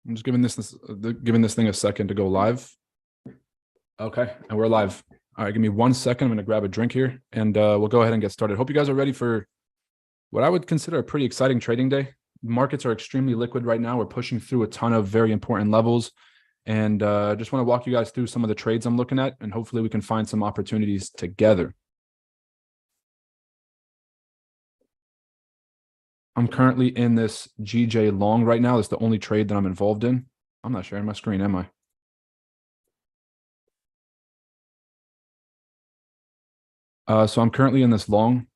I'm just giving this thing a second to go live. Okay, and we're live. All right, give me 1 second. I'm going to grab a drink here, and we'll go ahead and get started. Hope you guys are ready for what I would consider a pretty exciting trading day. Markets are extremely liquid right now. We're pushing through a ton of very important levels, and just want to walk you guys through some of the trades I'm looking at, and hopefully we can find some opportunities together. I'm currently in this GJ long right now. It's the only trade that I'm involved in. I'm not sharing my screen, am I? So I'm currently in this long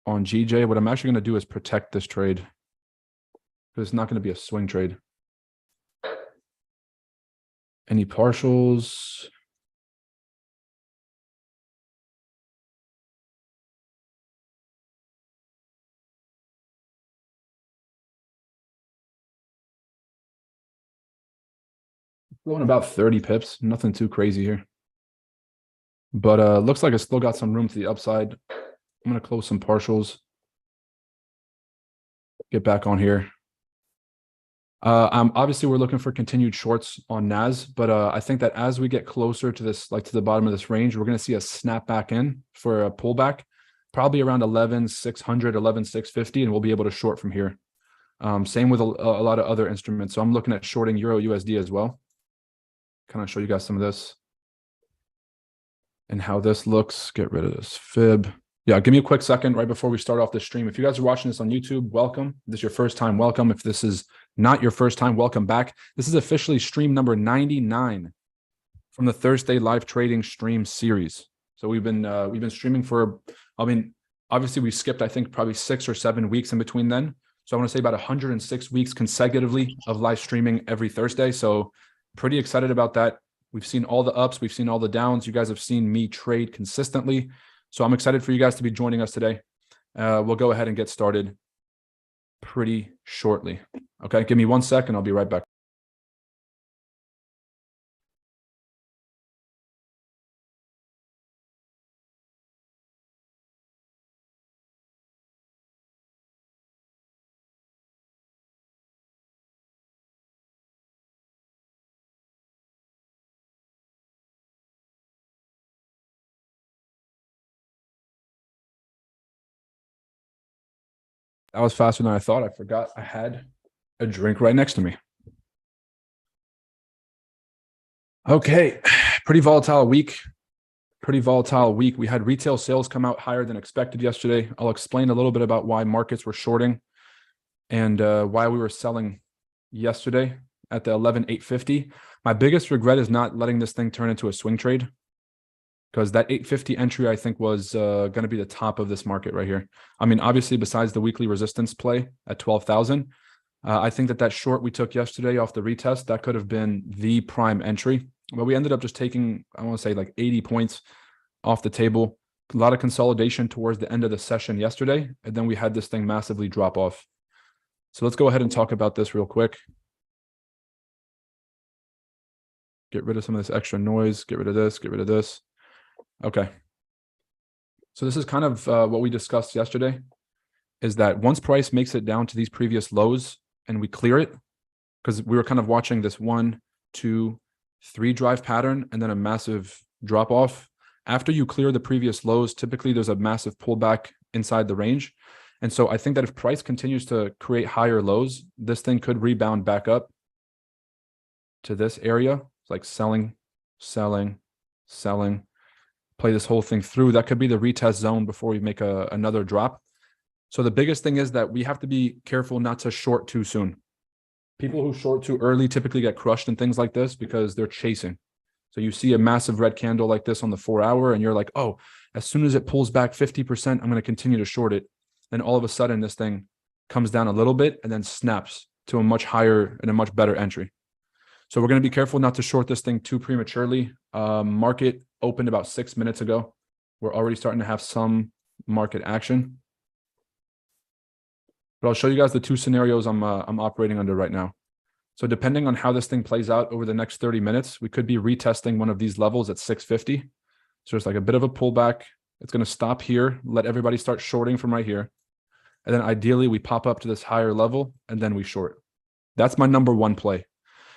on GJ. What I'm actually going to do is protect this trade because it's not going to be a swing trade. Any partials? Going about 30 pips, nothing too crazy here. But looks like it's still got some room to the upside. I'm going to close some partials. Get back on here. Obviously we're looking for continued shorts on NAS, but I think that as we get closer to this, like to the bottom of this range, we're going to see a snap back in for a pullback, probably around 11,600, 11,650, and we'll be able to short from here. Same with a lot of other instruments. So I'm looking at shorting Euro USD as well. Kind of show you guys some of this and how this looks. Get rid of this fib. Yeah, give me a quick second right before we start off the stream. If you guys are watching this on YouTube, welcome. If this is your first time, welcome. If this is not your first time, welcome back. This is officially stream number 99 from the Thursday live trading stream series. So we've been streaming for, obviously we skipped, I think, probably 6 or 7 weeks in between then. So I want to say about 106 weeks consecutively of live streaming every Thursday. So pretty excited about that. We've seen all the ups, we've seen all the downs. You guys have seen me trade consistently. So I'm excited for you guys to be joining us today. We'll go ahead and get started pretty shortly. Okay, give me 1 second. I'll be right back. That was faster than I thought. I forgot I had a drink right next to me. Okay, pretty volatile week. We had retail sales come out higher than expected yesterday. I'll explain a little bit about why markets were shorting and why we were selling yesterday at the 11,850. My biggest regret is not letting this thing turn into a swing trade, because that 850 entry, I think, was going to be the top of this market right here. I mean, obviously, besides the weekly resistance play at 12,000, I think that short we took yesterday off the retest, that could have been the prime entry. But we ended up just taking, I want to say, like 80 points off the table. A lot of consolidation towards the end of the session yesterday, and then we had this thing massively drop off. So let's go ahead and talk about this real quick. Get rid of some of this extra noise. Get rid of this. Get rid of this. Okay. So this is kind of what we discussed yesterday, is that once price makes it down to these previous lows and we clear it, because we were kind of watching this 1, 2, 3 drive pattern and then a massive drop off. After you clear the previous lows, typically there's a massive pullback inside the range. And so I think that if price continues to create higher lows, this thing could rebound back up to this area. It's like selling, selling, selling. Play this whole thing through. That could be the retest zone before we make another drop. So the biggest thing is that we have to be careful not to short too soon. People who short too early typically get crushed in things like this because they're chasing. So you see a massive red candle like this on the 4-hour and you're like, oh, as soon as it pulls back 50%, I'm going to continue to short it. Then all of a sudden this thing comes down a little bit and then snaps to a much higher and a much better entry. So we're going to be careful not to short this thing too prematurely. Market opened about 6 minutes ago. We're already starting to have some market action. But I'll show you guys the 2 scenarios I'm operating under right now. So depending on how this thing plays out over the next 30 minutes, we could be retesting one of these levels at 650. So it's like a bit of a pullback. It's going to stop here, let everybody start shorting from right here. And then ideally we pop up to this higher level and then we short. That's my number one play.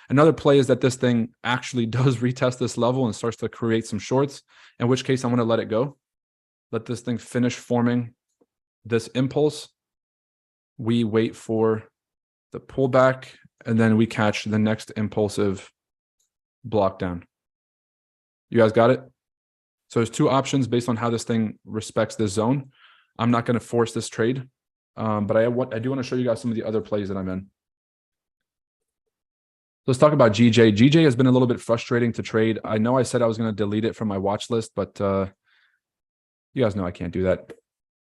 Another play is that this thing actually does retest this level and starts to create some shorts, in which case I'm going to let it go. Let this thing finish forming this impulse. We wait for the pullback, and then we catch the next impulsive block down. You guys got it? So there's two options based on how this thing respects this zone. I'm not going to force this trade, but I do want to show you guys some of the other plays that I'm in. Let's talk about GJ. GJ has been a little bit frustrating to trade. I know I said I was going to delete it from my watch list, but you guys know I can't do that.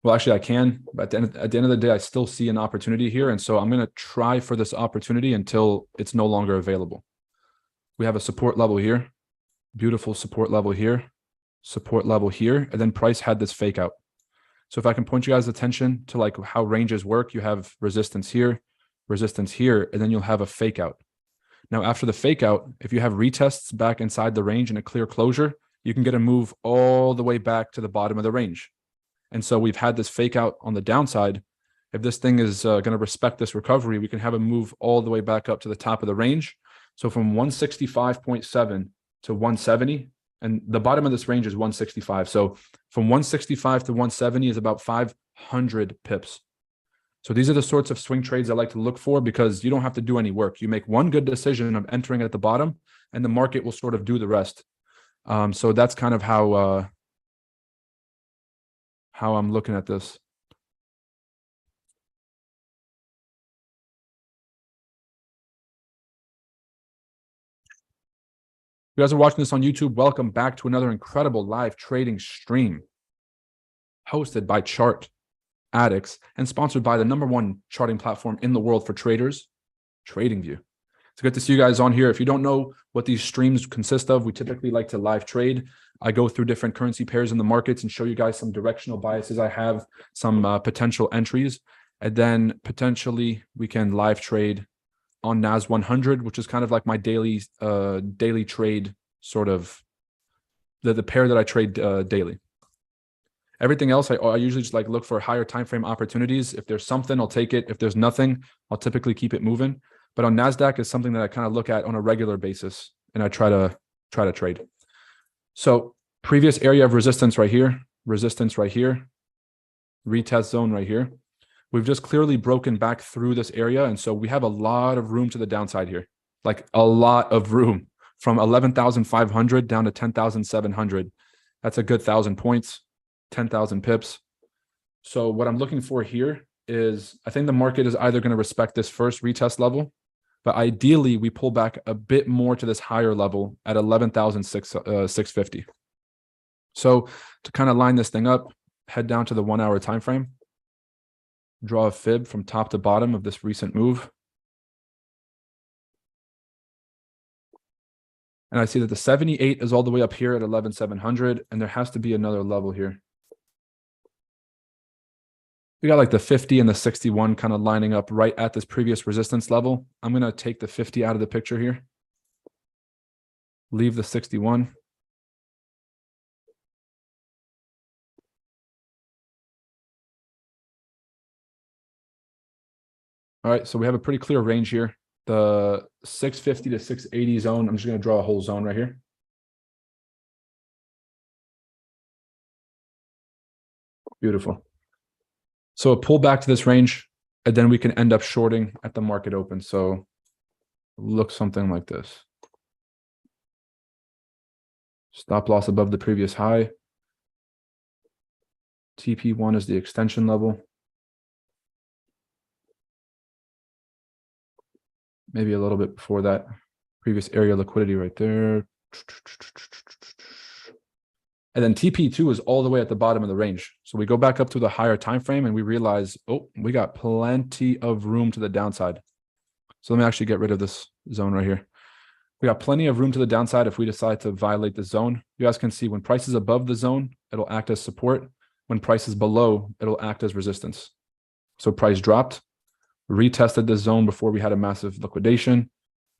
Well, actually I can, but at the end of the day, I still see an opportunity here. And so I'm going to try for this opportunity until it's no longer available. We have a support level here, beautiful support level here, support level here, and then price had this fake out. So if I can point you guys' attention to like how ranges work, you have resistance here, and then you'll have a fake out. Now, after the fake out, if you have retests back inside the range and a clear closure, you can get a move all the way back to the bottom of the range. And so we've had this fake out on the downside. If this thing is going to respect this recovery, we can have a move all the way back up to the top of the range. So from 165.7 to 170, and the bottom of this range is 165. So from 165 to 170 is about 500 pips. So these are the sorts of swing trades I like to look for because you don't have to do any work. You make one good decision of entering at the bottom and the market will sort of do the rest. So that's kind of how I'm looking at this. If you guys are watching this on YouTube, welcome back to another incredible live trading stream hosted by Chart Addicts and sponsored by the #1 charting platform in the world for traders, TradingView. It's good to see you guys on here. If you don't know what these streams consist of, we typically like to live trade. I go through different currency pairs in the markets and show you guys some directional biases I have, some potential entries, and then potentially we can live trade on NAS 100, which is kind of like my daily trade, sort of the pair that I trade daily. Everything else, I usually just like look for higher time frame opportunities. If there's something, I'll take it. If there's nothing, I'll typically keep it moving. But on NASDAQ is something that I kind of look at on a regular basis, and I try to trade. So previous area of resistance right here, retest zone right here. We've just clearly broken back through this area, and so we have a lot of room to the downside here, like a lot of room from 11,500 down to 10,700. That's a good 1,000 points. 10,000 pips. So what I'm looking for here is I think the market is either going to respect this first retest level, but ideally we pull back a bit more to this higher level at 11,650. So to kind of line this thing up, head down to the 1 hour time frame, draw a fib from top to bottom of this recent move. And I see that the 78 is all the way up here at 11,700, and there has to be another level here. We got like the 50 and the 61 kind of lining up right at this previous resistance level. I'm going to take the 50 out of the picture here. Leave the 61. All right, so we have a pretty clear range here. The 650 to 680 zone. I'm just going to draw a whole zone right here. Beautiful. So a pull back to this range, and then we can end up shorting at the market open. So look something like this. Stop loss above the previous high. TP1 is the extension level. Maybe a little bit before that. Previous area liquidity right there. And then TP2 is all the way at the bottom of the range. So we go back up to the higher time frame and we realize, oh, we got plenty of room to the downside. So let me actually get rid of this zone right here. We got plenty of room to the downside if we decide to violate the zone. You guys can see when price is above the zone, it'll act as support. When price is below, it'll act as resistance. So price dropped, retested this zone before we had a massive liquidation,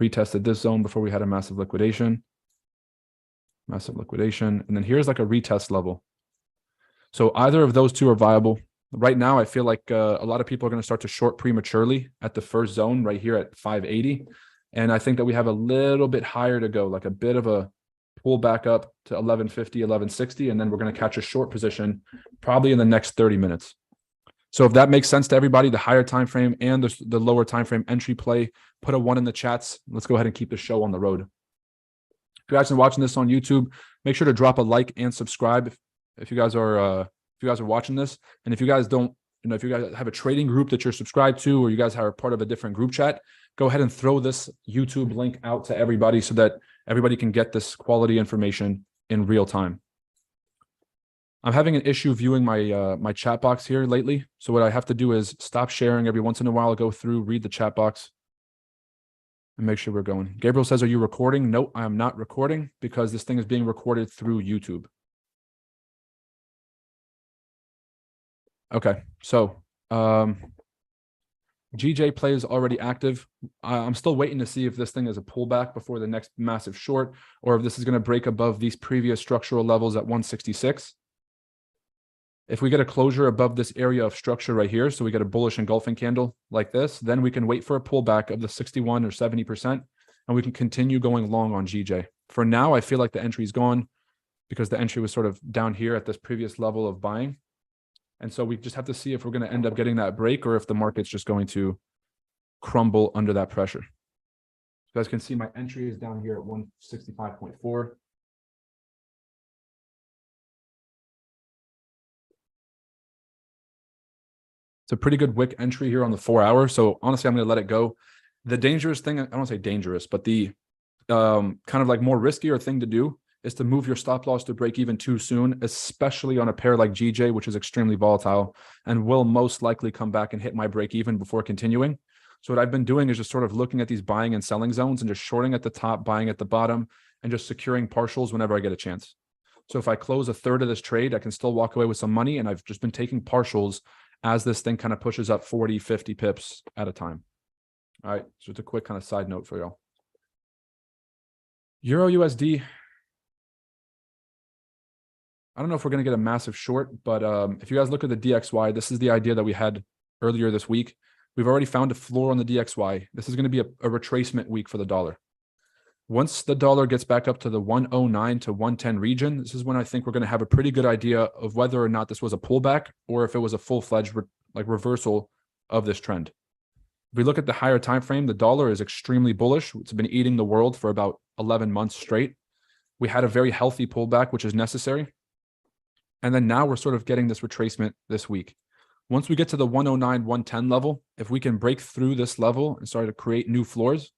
retested this zone before we had a massive liquidation, and then here's like a retest level. So either of those two are viable. Right now, I feel like a lot of people are going to start to short prematurely at the first zone right here at 580. And I think that we have a little bit higher to go, like a bit of a pull back up to 1150, 1160, and then we're going to catch a short position probably in the next 30 minutes. So if that makes sense to everybody, the higher time frame and the lower time frame entry play, put a 1 in the chats. Let's go ahead and keep the show on the road. If you guys are watching this on YouTube, make sure to drop a like and subscribe if you guys are watching this. And if you guys don't, if you guys have a trading group that you're subscribed to, or you guys are part of a different group chat, go ahead and throw this YouTube link out to everybody so that everybody can get this quality information in real time. I'm having an issue viewing my my chat box here lately. So what I have to do is stop sharing every once in a while, go through, read the chat box, and make sure we're going. Gabriel says, are you recording? No, I am not recording because this thing is being recorded through YouTube. Okay, so GJ play is already active. I'm still waiting to see if this thing is a pullback before the next massive short, or if this is going to break above these previous structural levels at 166. If we get a closure above this area of structure right here, so we get a bullish engulfing candle like this, then we can wait for a pullback of the 61 or 70%, and we can continue going long on GJ. For now, I feel like the entry is gone because the entry was sort of down here at this previous level of buying. And so we just have to see if we're going to end up getting that break or if the market's just going to crumble under that pressure. You guys can see my entry is down here at 165.4. It's a pretty good wick entry here on the 4 hour. So honestly, I'm going to let it go. The dangerous thing, I don't want to say dangerous, but the kind of like more riskier thing to do is to move your stop loss to break even too soon, especially on a pair like GJ, which is extremely volatile and will most likely come back and hit my break even before continuing. So what I've been doing is just sort of looking at these buying and selling zones and just shorting at the top, buying at the bottom, and just securing partials whenever I get a chance. So if I close a third of this trade, I can still walk away with some money. And I've just been taking partials as this thing kind of pushes up 40, 50 pips at a time. All right. So it's a quick kind of side note for y'all. Euro USD. I don't know if we're going to get a massive short, but if you guys look at the DXY, this is the idea that we had earlier this week. We've already found a floor on the DXY. This is going to be a retracement week for the dollar. Once the dollar gets back up to the 109 to 110 region, this is when I think we're going to have a pretty good idea of whether or not this was a pullback or if it was a full-fledged reversal of this trend. If we look at the higher time frame, the dollar is extremely bullish. It's been eating the world for about 11 months straight. We had a very healthy pullback, which is necessary. And then now we're sort of getting this retracement this week. Once we get to the 109, 110 level, if we can break through this level and start to create new floors,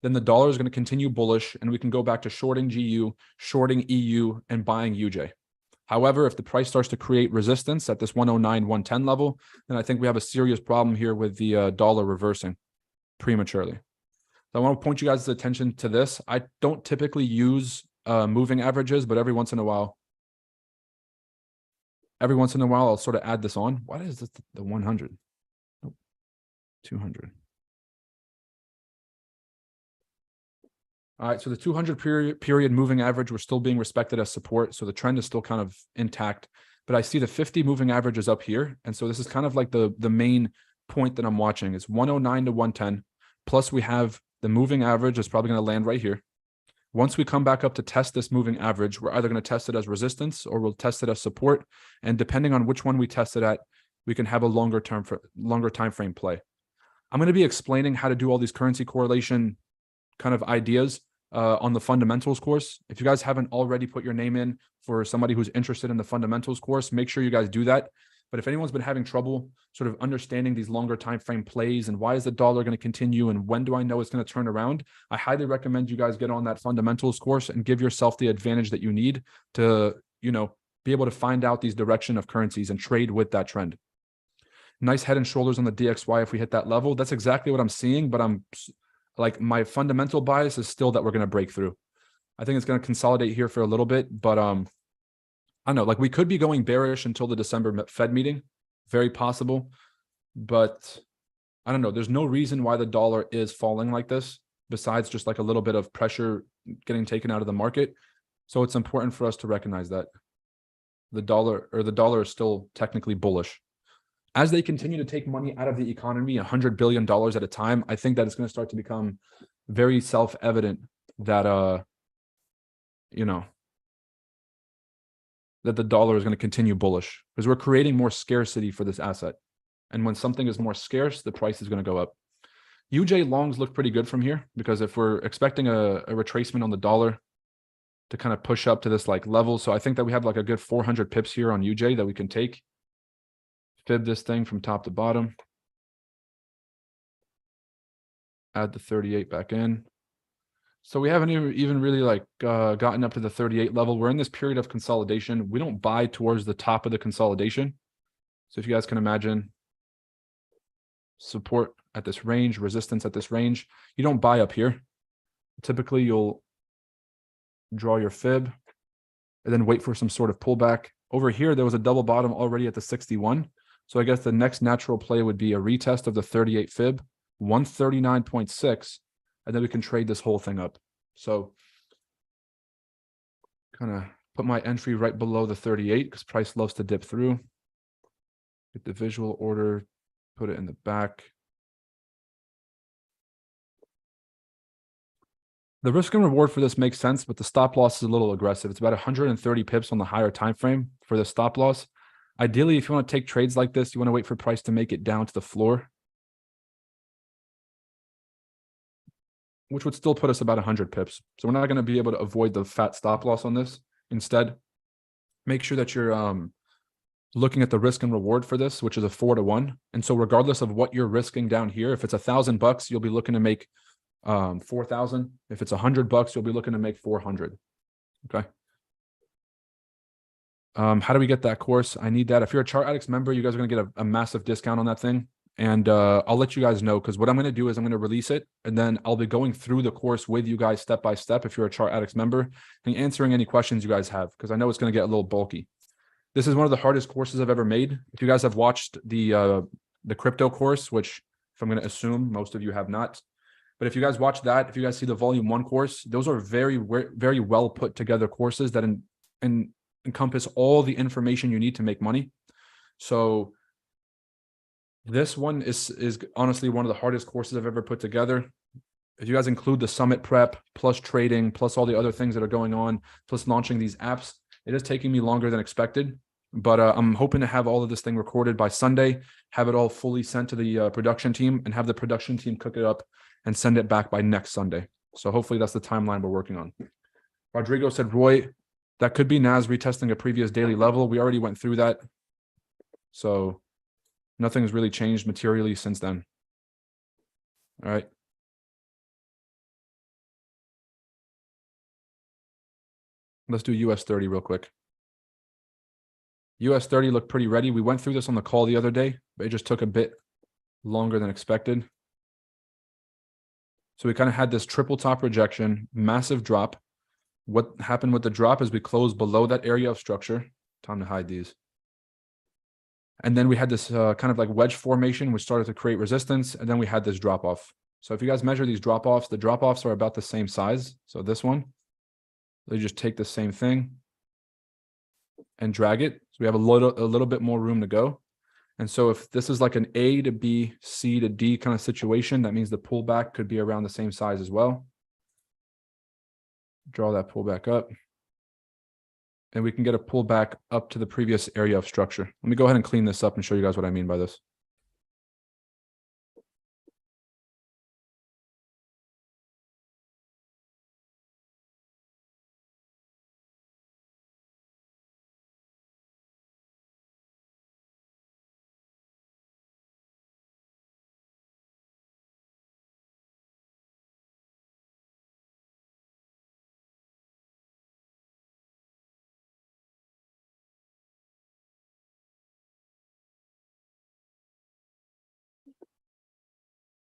then the dollar is going to continue bullish and we can go back to shorting GU, shorting EU, and buying UJ. However, if the price starts to create resistance at this 109, 110 level, then I think we have a serious problem here with the dollar reversing prematurely. So I want to point you guys' attention to this. I don't typically use moving averages, but every once in a while, I'll sort of add this on. Why is this the 100? Nope. 200. All right, so the 200 period moving average, we're still being respected as support. So the trend is still kind of intact, but I see the 50 moving average is up here. And so this is kind of like the main point that I'm watching. It's 109 to 110. Plus we have the moving average is probably going to land right here. Once we come back up to test this moving average, we're either going to test it as resistance or we'll test it as support. And depending on which one we test it at, we can have a longer time frame play. I'm going to be explaining how to do all these currency correlation kind of ideas on the fundamentals course. If you guys haven't already put your name in for somebody who's interested in the fundamentals course, make sure you guys do that. But if anyone's been having trouble sort of understanding these longer time frame plays and why is the dollar going to continue and when do I know it's going to turn around, I highly recommend you guys get on that fundamentals course and give yourself the advantage that you need to, be able to find out these direction of currencies and trade with that trend. Nice head and shoulders on the DXY if we hit that level. That's exactly what I'm seeing, but I'm like my fundamental bias is still that we're going to break through. I think it's going to consolidate here for a little bit, but I don't know, like we could be going bearish until the December Fed meeting, very possible, but I don't know. There's no reason why the dollar is falling like this besides just like a little bit of pressure getting taken out of the market. So it's important for us to recognize that the dollar is still technically bullish. as they continue to take money out of the economy, $100 billion at a time, I think that it's going to start to become very self-evident that, you know, that the dollar is going to continue bullish because we're creating more scarcity for this asset. And when something is more scarce, the price is going to go up. UJ longs look pretty good from here because if we're expecting a retracement on the dollar to kind of push up to this like level. So I think that we have like a good 400 pips here on UJ that we can take. Fib this thing from top to bottom. Add the 38 back in. So we haven't even really like gotten up to the 38 level. We're in this period of consolidation. We don't buy towards the top of the consolidation. So if you guys can imagine support at this range, resistance at this range, you don't buy up here. Typically you'll draw your fib and then wait for some sort of pullback. Over here, there was a double bottom already at the 61. So I guess the next natural play would be a retest of the 38 fib, 139.6, and then we can trade this whole thing up. So kind of put my entry right below the 38 because price loves to dip through. Get the visual order, put it in the back. The risk and reward for this makes sense, but the stop loss is a little aggressive. It's about 130 pips on the higher time frame for the stop loss. Ideally, if you want to take trades like this, you want to wait for price to make it down to the floor, which would still put us about 100 pips. So we're not going to be able to avoid the fat stop loss on this. Instead, make sure that you're looking at the risk and reward for this, which is a 4-to-1. And so regardless of what you're risking down here, if it's $1,000, you'll be looking to make 4,000. If it's $100, you'll be looking to make 400. Okay. How do we get that course? I need that. If you're a Chart Addicts member, you guys are going to get a massive discount on that thing. And I'll let you guys know because what I'm going to do is I'm going to release it and then I'll be going through the course with you guys step by step if you're a Chart Addicts member and answering any questions you guys have because I know it's going to get a little bulky. This is one of the hardest courses I've ever made. If you guys have watched the crypto course, which if I'm going to assume most of you have not, but if you guys watch that, if you guys see the volume 1 course, those are very, very well put together courses that encompass all the information you need to make money. So this one is honestly one of the hardest courses I've ever put together. If you guys include the summit prep, plus trading, plus all the other things that are going on, plus launching these apps, it is taking me longer than expected. But I'm hoping to have all of this thing recorded by Sunday, have it all fully sent to the production team, and have the production team cook it up and send it back by next Sunday. So hopefully that's the timeline we're working on. Rodrigo said, Roy, that could be NAS retesting a previous daily level. We already went through that. So nothing's really changed materially since then. All right. Let's do US 30 real quick. US 30 looked pretty ready. We went through this on the call the other day, but it just took a bit longer than expected. So we kind of had this triple top rejection, massive drop. What happened with the drop is we closed below that area of structure. Time to hide these. And then we had this kind of like wedge formation, which started to create resistance. And then we had this drop off. So if you guys measure these drop offs, the drop offs are about the same size. So this one, they just take the same thing and drag it. So we have a little bit more room to go. And so if this is like an A to B, C to D kind of situation, that means the pullback could be around the same size as well. Draw that pullback up. And we can get a pullback up to the previous area of structure. Let me go ahead and clean this up and show you guys what I mean by this.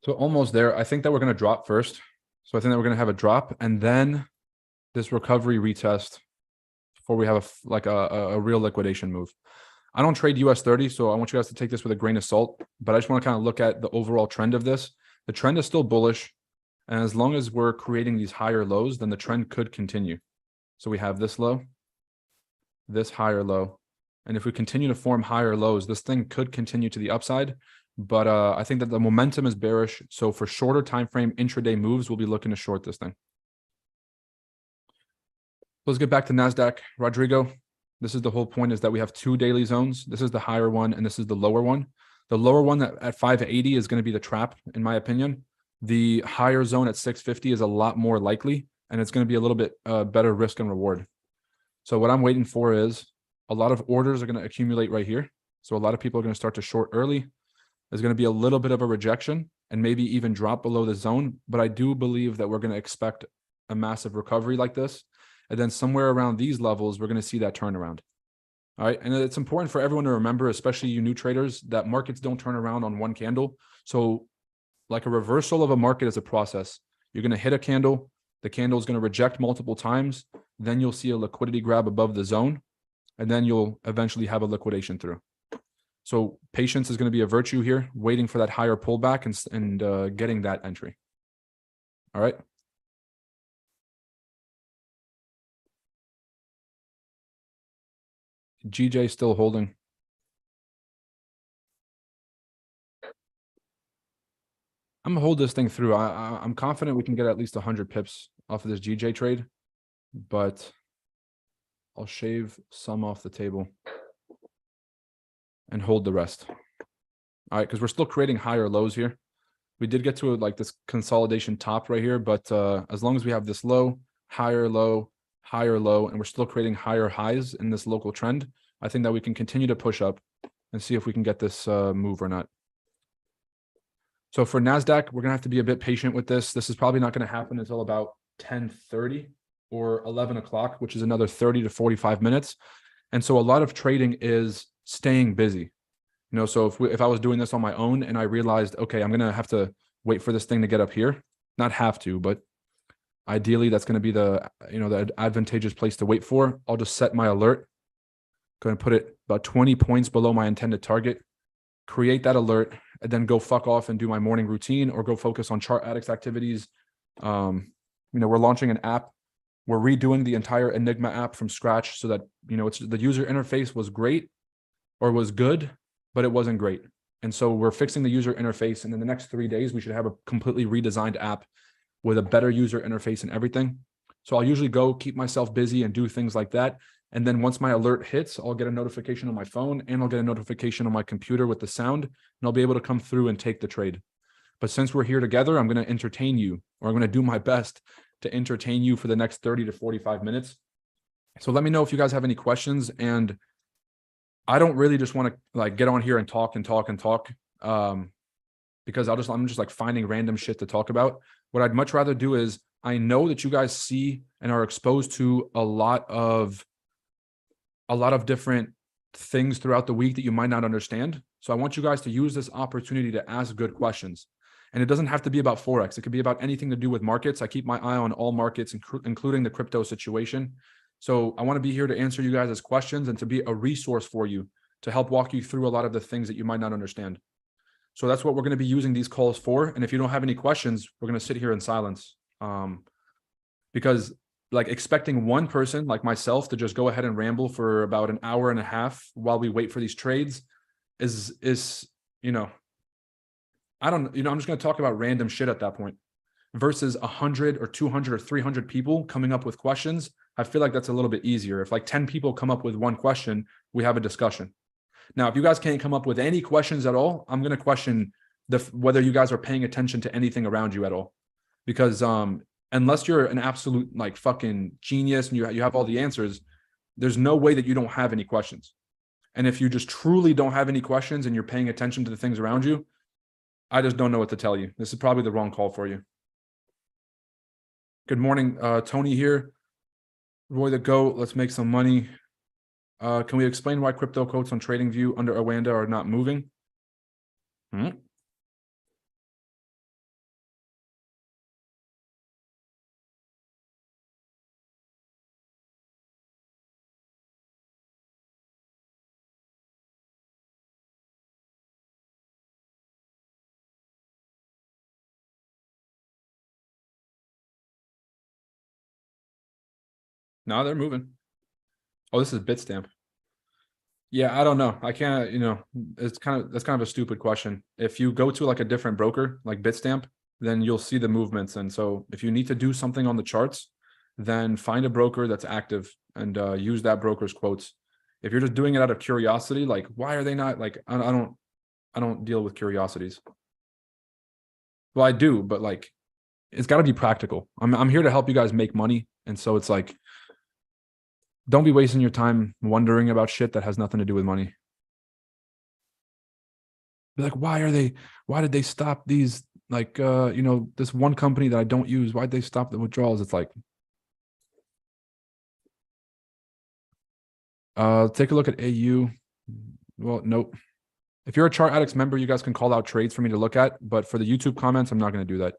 So almost there. I think that we're going to drop first. So I think that we're going to have a drop and then this recovery retest before we have a real liquidation move. I don't trade US 30, so I want you guys to take this with a grain of salt, but I just want to kind of look at the overall trend of this. The trend is still bullish. And as long as we're creating these higher lows, then the trend could continue. So we have this low, this higher low, And if we continue to form higher lows, this thing could continue to the upside. But I think that the momentum is bearish. So for shorter time frame intraday moves, we'll be looking to short this thing. Let's get back to NASDAQ. Rodrigo, this is the whole point, is that we have two daily zones. This is the higher one, and this is the lower one. The lower one at 580 is going to be the trap, in my opinion. The higher zone at 650 is a lot more likely, and it's going to be a little bit better risk and reward. So what I'm waiting for is a lot of orders are going to accumulate right here. So a lot of people are going to start to short early. There's going to be a little bit of a rejection and maybe even drop below the zone. But I do believe that we're going to expect a massive recovery like this. And then somewhere around these levels, we're going to see that turnaround. All right. And it's important for everyone to remember, especially you new traders, that markets don't turn around on one candle. So like a reversal of a market is a process. You're going to hit a candle. The candle is going to reject multiple times. Then you'll see a liquidity grab above the zone. And then you'll eventually have a liquidation through. So patience is going to be a virtue here, waiting for that higher pullback and getting that entry. All right. GJ still holding. I'm gonna hold this thing through. I'm confident we can get at least 100 pips off of this GJ trade, but I'll shave some off the table and hold the rest. All right, because we're still creating higher lows here. We did get to like this consolidation top right here, but as long as we have this low, higher low, and we're still creating higher highs in this local trend, I think that we can continue to push up and see if we can get this move or not. So for NASDAQ, we're going to have to be a bit patient with this. This is probably not going to happen until about 10:30 or 11 o'clock, which is another 30 to 45 minutes. And so a lot of trading is staying busy. You know, so if I was doing this on my own and I realized, okay, I'm going to have to wait for this thing to get up here, not have to, but ideally that's going to be the advantageous place to wait for. I'll just set my alert, go and put it about 20 points below my intended target, create that alert, and then go fuck off and do my morning routine or go focus on Chart Addicts activities. We're launching an app. We're redoing the entire Enigma app from scratch so that, it's the user interface was great or was good, but it wasn't great. And so we're fixing the user interface. And in the next 3 days, we should have a completely redesigned app with a better user interface and everything. So I'll usually go keep myself busy and do things like that. And then once my alert hits, I'll get a notification on my phone and I'll get a notification on my computer with the sound, and I'll be able to come through and take the trade. But since we're here together, I'm going to entertain you, or I'm going to do my best to entertain you for the next 30 to 45 minutes. So let me know if you guys have any questions. And I don't really just want to get on here and talk because I'm just finding random shit to talk about. What I'd much rather do is, I know that you guys see and are exposed to a lot of different things throughout the week that you might not understand. So I want you guys to use this opportunity to ask good questions. And it doesn't have to be about Forex. It could be about anything to do with markets. I keep my eye on all markets, including the crypto situation. So I want to be here to answer you guys' questions and to be a resource for you to help walk you through a lot of the things that you might not understand. So that's what we're going to be using these calls for. And if you don't have any questions, we're going to sit here in silence. Because expecting one person like myself to just go ahead and ramble for about an hour and a half while we wait for these trades is I'm just going to talk about random shit at that point versus 100 or 200 or 300 people coming up with questions. I feel like that's a little bit easier. If 10 people come up with one question, we have a discussion. Now, if you guys can't come up with any questions at all, I'm going to question whether you guys are paying attention to anything around you at all, because unless you're an absolute fucking genius and you have all the answers, there's no way that you don't have any questions. And if you just truly don't have any questions and you're paying attention to the things around you, I just don't know what to tell you. This is probably the wrong call for you. Good morning, Tony here. Roy the GOAT, let's make some money. Can we explain why crypto quotes on TradingView under Awanda are not moving? No, they're moving. Oh, this is Bitstamp. Yeah, I don't know. I can't, that's kind of a stupid question. If you go to like a different broker, like Bitstamp, then you'll see the movements. And so if you need to do something on the charts, then find a broker that's active and use that broker's quotes. If you're just doing it out of curiosity, like why are they not like I don't deal with curiosities. Well, I do, but like it's got to be practical. I'm here to help you guys make money, and so it's like don't be wasting your time wondering about shit that has nothing to do with money. Be like, why did they stop these? Like, this one company that I don't use, why'd they stop the withdrawals? It's like, take a look at AU. Well, nope. If you're a Chart Addicts member, you guys can call out trades for me to look at. But for the YouTube comments, I'm not going to do that.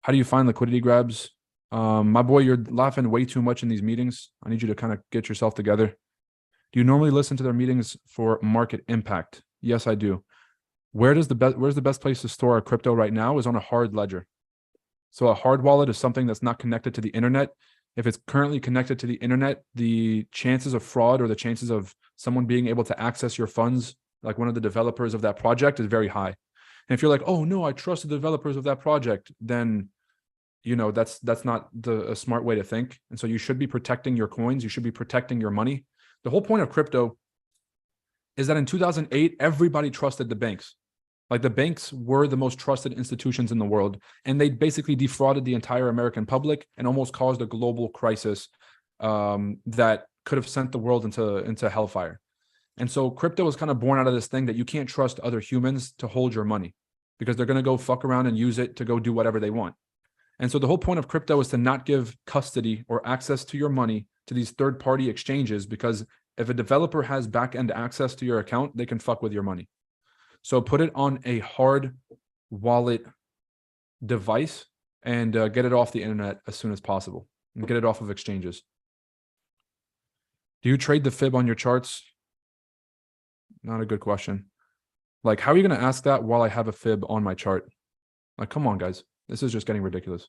How do you find liquidity grabs? My boy, you're laughing way too much in these meetings. I need you to kind of get yourself together. Do you normally listen to their meetings for market impact? Yes, I do. Where's the best place to store our crypto right now is on a hard ledger. So a hard wallet is something that's not connected to the internet. If it's currently connected to the internet, the chances of fraud or the chances of someone being able to access your funds, like one of the developers of that project, is very high. And if you're like, oh no, I trust the developers of that project, then that's not a smart way to think. And so you should be protecting your coins. You should be protecting your money. The whole point of crypto is that in 2008, everybody trusted the banks. Like the banks were the most trusted institutions in the world, and they basically defrauded the entire American public and almost caused a global crisis that could have sent the world into hellfire. And so crypto is kind of born out of this thing that you can't trust other humans to hold your money because they're going to go fuck around and use it to go do whatever they want. And so the whole point of crypto is to not give custody or access to your money to these third-party exchanges, because if a developer has back-end access to your account, they can fuck with your money. So put it on a hard wallet device and get it off the internet as soon as possible and get it off of exchanges. Do you trade the fib on your charts? Not a good question. Like, how are you going to ask that while I have a fib on my chart? Like, come on, guys. This is just getting ridiculous.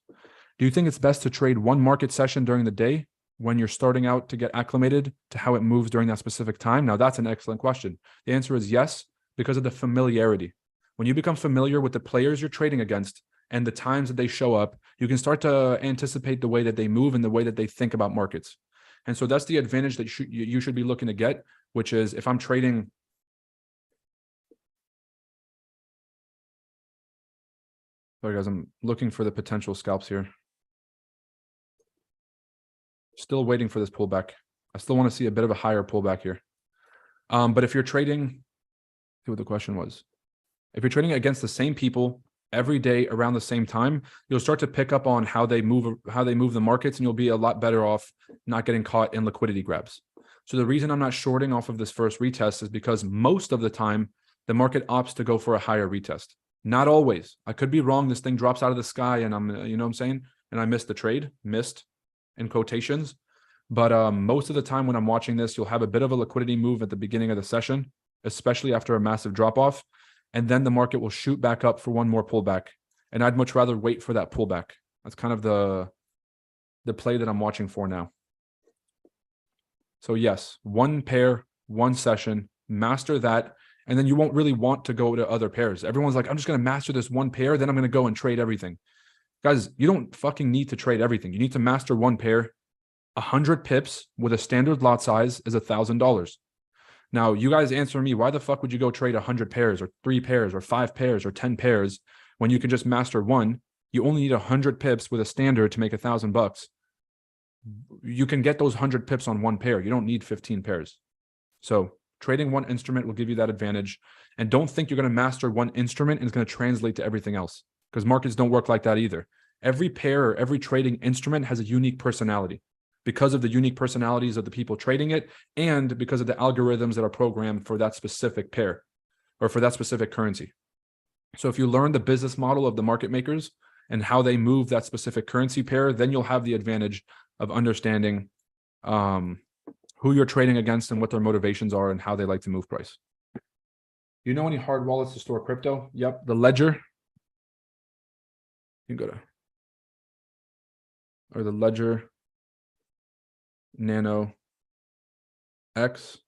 Do you think it's best to trade one market session during the day when you're starting out to get acclimated to how it moves during that specific time? Now, that's an excellent question. The answer is yes, because of the familiarity. When you become familiar with the players you're trading against and the times that they show up, you can start to anticipate the way that they move and the way that they think about markets. And so that's the advantage that you should be looking to get, which is if I'm trading. Sorry, guys, I'm looking for the potential scalps here. Still waiting for this pullback. I still want to see a bit of a higher pullback here. But if you're trading, see what the question was. If you're trading against the same people every day around the same time, you'll start to pick up on how they move the markets, and you'll be a lot better off not getting caught in liquidity grabs. So the reason I'm not shorting off of this first retest is because most of the time the market opts to go for a higher retest. Not always. I could be wrong. This thing drops out of the sky and you know what I'm saying? And I missed the trade, missed in quotations. But most of the time when I'm watching this, you'll have a bit of a liquidity move at the beginning of the session, especially after a massive drop off. And then the market will shoot back up for one more pullback. And I'd much rather wait for that pullback. That's kind of the play that I'm watching for now. So yes, one pair, one session, master that. And then you won't really want to go to other pairs. Everyone's like, I'm just going to master this one pair, then I'm going to go and trade everything. Guys, you don't fucking need to trade everything. You need to master one pair. 100 pips with a standard lot size is $1,000. Now, you guys answer me, why the fuck would you go trade 100 pairs or 3 pairs or 5 pairs or 10 pairs when you can just master one? You only need 100 pips with a standard to make $1,000. You can get those 100 pips on one pair. You don't need 15 pairs. So trading one instrument will give you that advantage. And don't think you're going to master one instrument and it's going to translate to everything else, because markets don't work like that either. Every pair or every trading instrument has a unique personality because of the unique personalities of the people trading it and because of the algorithms that are programmed for that specific pair or for that specific currency. So if you learn the business model of the market makers and how they move that specific currency pair, then you'll have the advantage of understanding who you're trading against and what their motivations are and how they like to move price. Do you know any hard wallets to store crypto? Yep. The Ledger. You can go to, or the Ledger Nano X.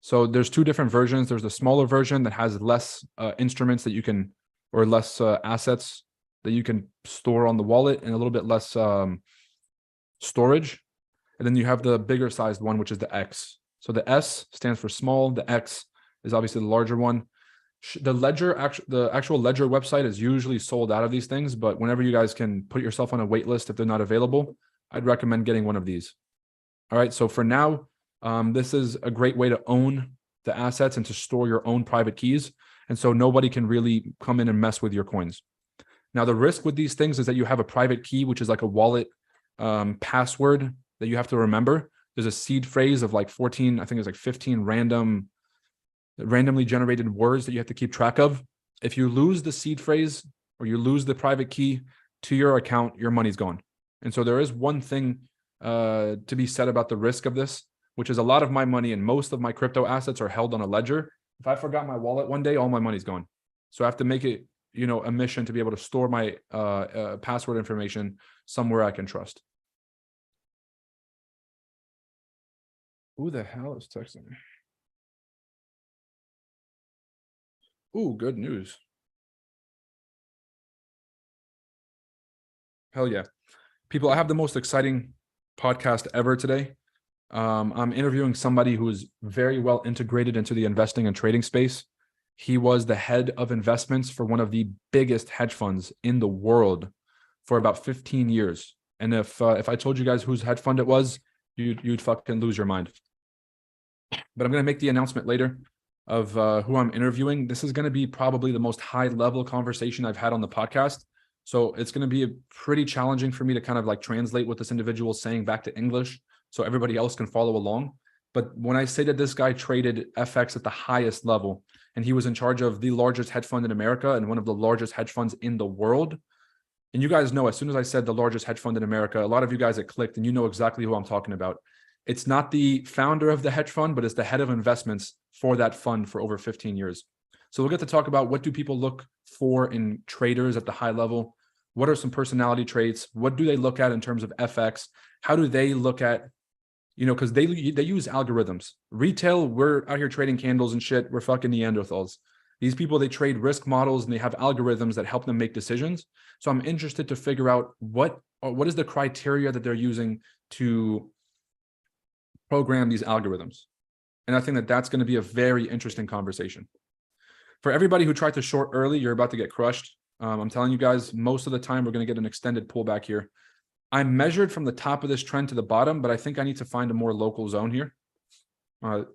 So there's two different versions. There's the smaller version that has less instruments that you can, or less assets that you can store on the wallet, and a little bit less storage. And then you have the bigger sized one, which is the X. So the S stands for small. The X is obviously the larger one. The actual Ledger website is usually sold out of these things, but whenever you guys can put yourself on a wait list if they're not available, I'd recommend getting one of these. All right, so for now, this is a great way to own the assets and to store your own private keys. And so nobody can really come in and mess with your coins. Now, the risk with these things is that you have a private key, which is like a wallet password that you have to remember. There's a seed phrase of like 14, I think it's like 15 randomly generated words that you have to keep track of. If you lose the seed phrase or you lose the private key to your account, your money's gone. And so there is one thing to be said about the risk of this, which is a lot of my money and most of my crypto assets are held on a ledger. If I forgot my wallet one day, all my money's gone. So I have to make it, a mission to be able to store my password information somewhere I can trust. Who the hell is texting me? Ooh, good news. Hell yeah. People, I have the most exciting podcast ever today. I'm interviewing somebody who is very well integrated into the investing and trading space. He was the head of investments for one of the biggest hedge funds in the world for about 15 years. And if I told you guys whose hedge fund it was, you'd fucking lose your mind. But I'm going to make the announcement later of who I'm interviewing. This is going to be probably the most high-level conversation I've had on the podcast. So it's going to be pretty challenging for me to kind of like translate what this individual is saying back to English so everybody else can follow along. But when I say that this guy traded FX at the highest level, and he was in charge of the largest hedge fund in America and one of the largest hedge funds in the world. And you guys know, as soon as I said the largest hedge fund in America, a lot of you guys had clicked and you know exactly who I'm talking about. It's not the founder of the hedge fund, but it's the head of investments for that fund for over 15 years. So we'll get to talk about what do people look for in traders at the high level? What are some personality traits? What do they look at in terms of FX? How do they look at, because they use algorithms. Retail, we're out here trading candles and shit. We're fucking Neanderthals. These people, they trade risk models and they have algorithms that help them make decisions. So I'm interested to figure out what is the criteria that they're using to program these algorithms. And I think that that's going to be a very interesting conversation. For everybody who tried to short early, you're about to get crushed. I'm telling you guys, most of the time, we're going to get an extended pullback here. I measured from the top of this trend to the bottom, but I think I need to find a more local zone here.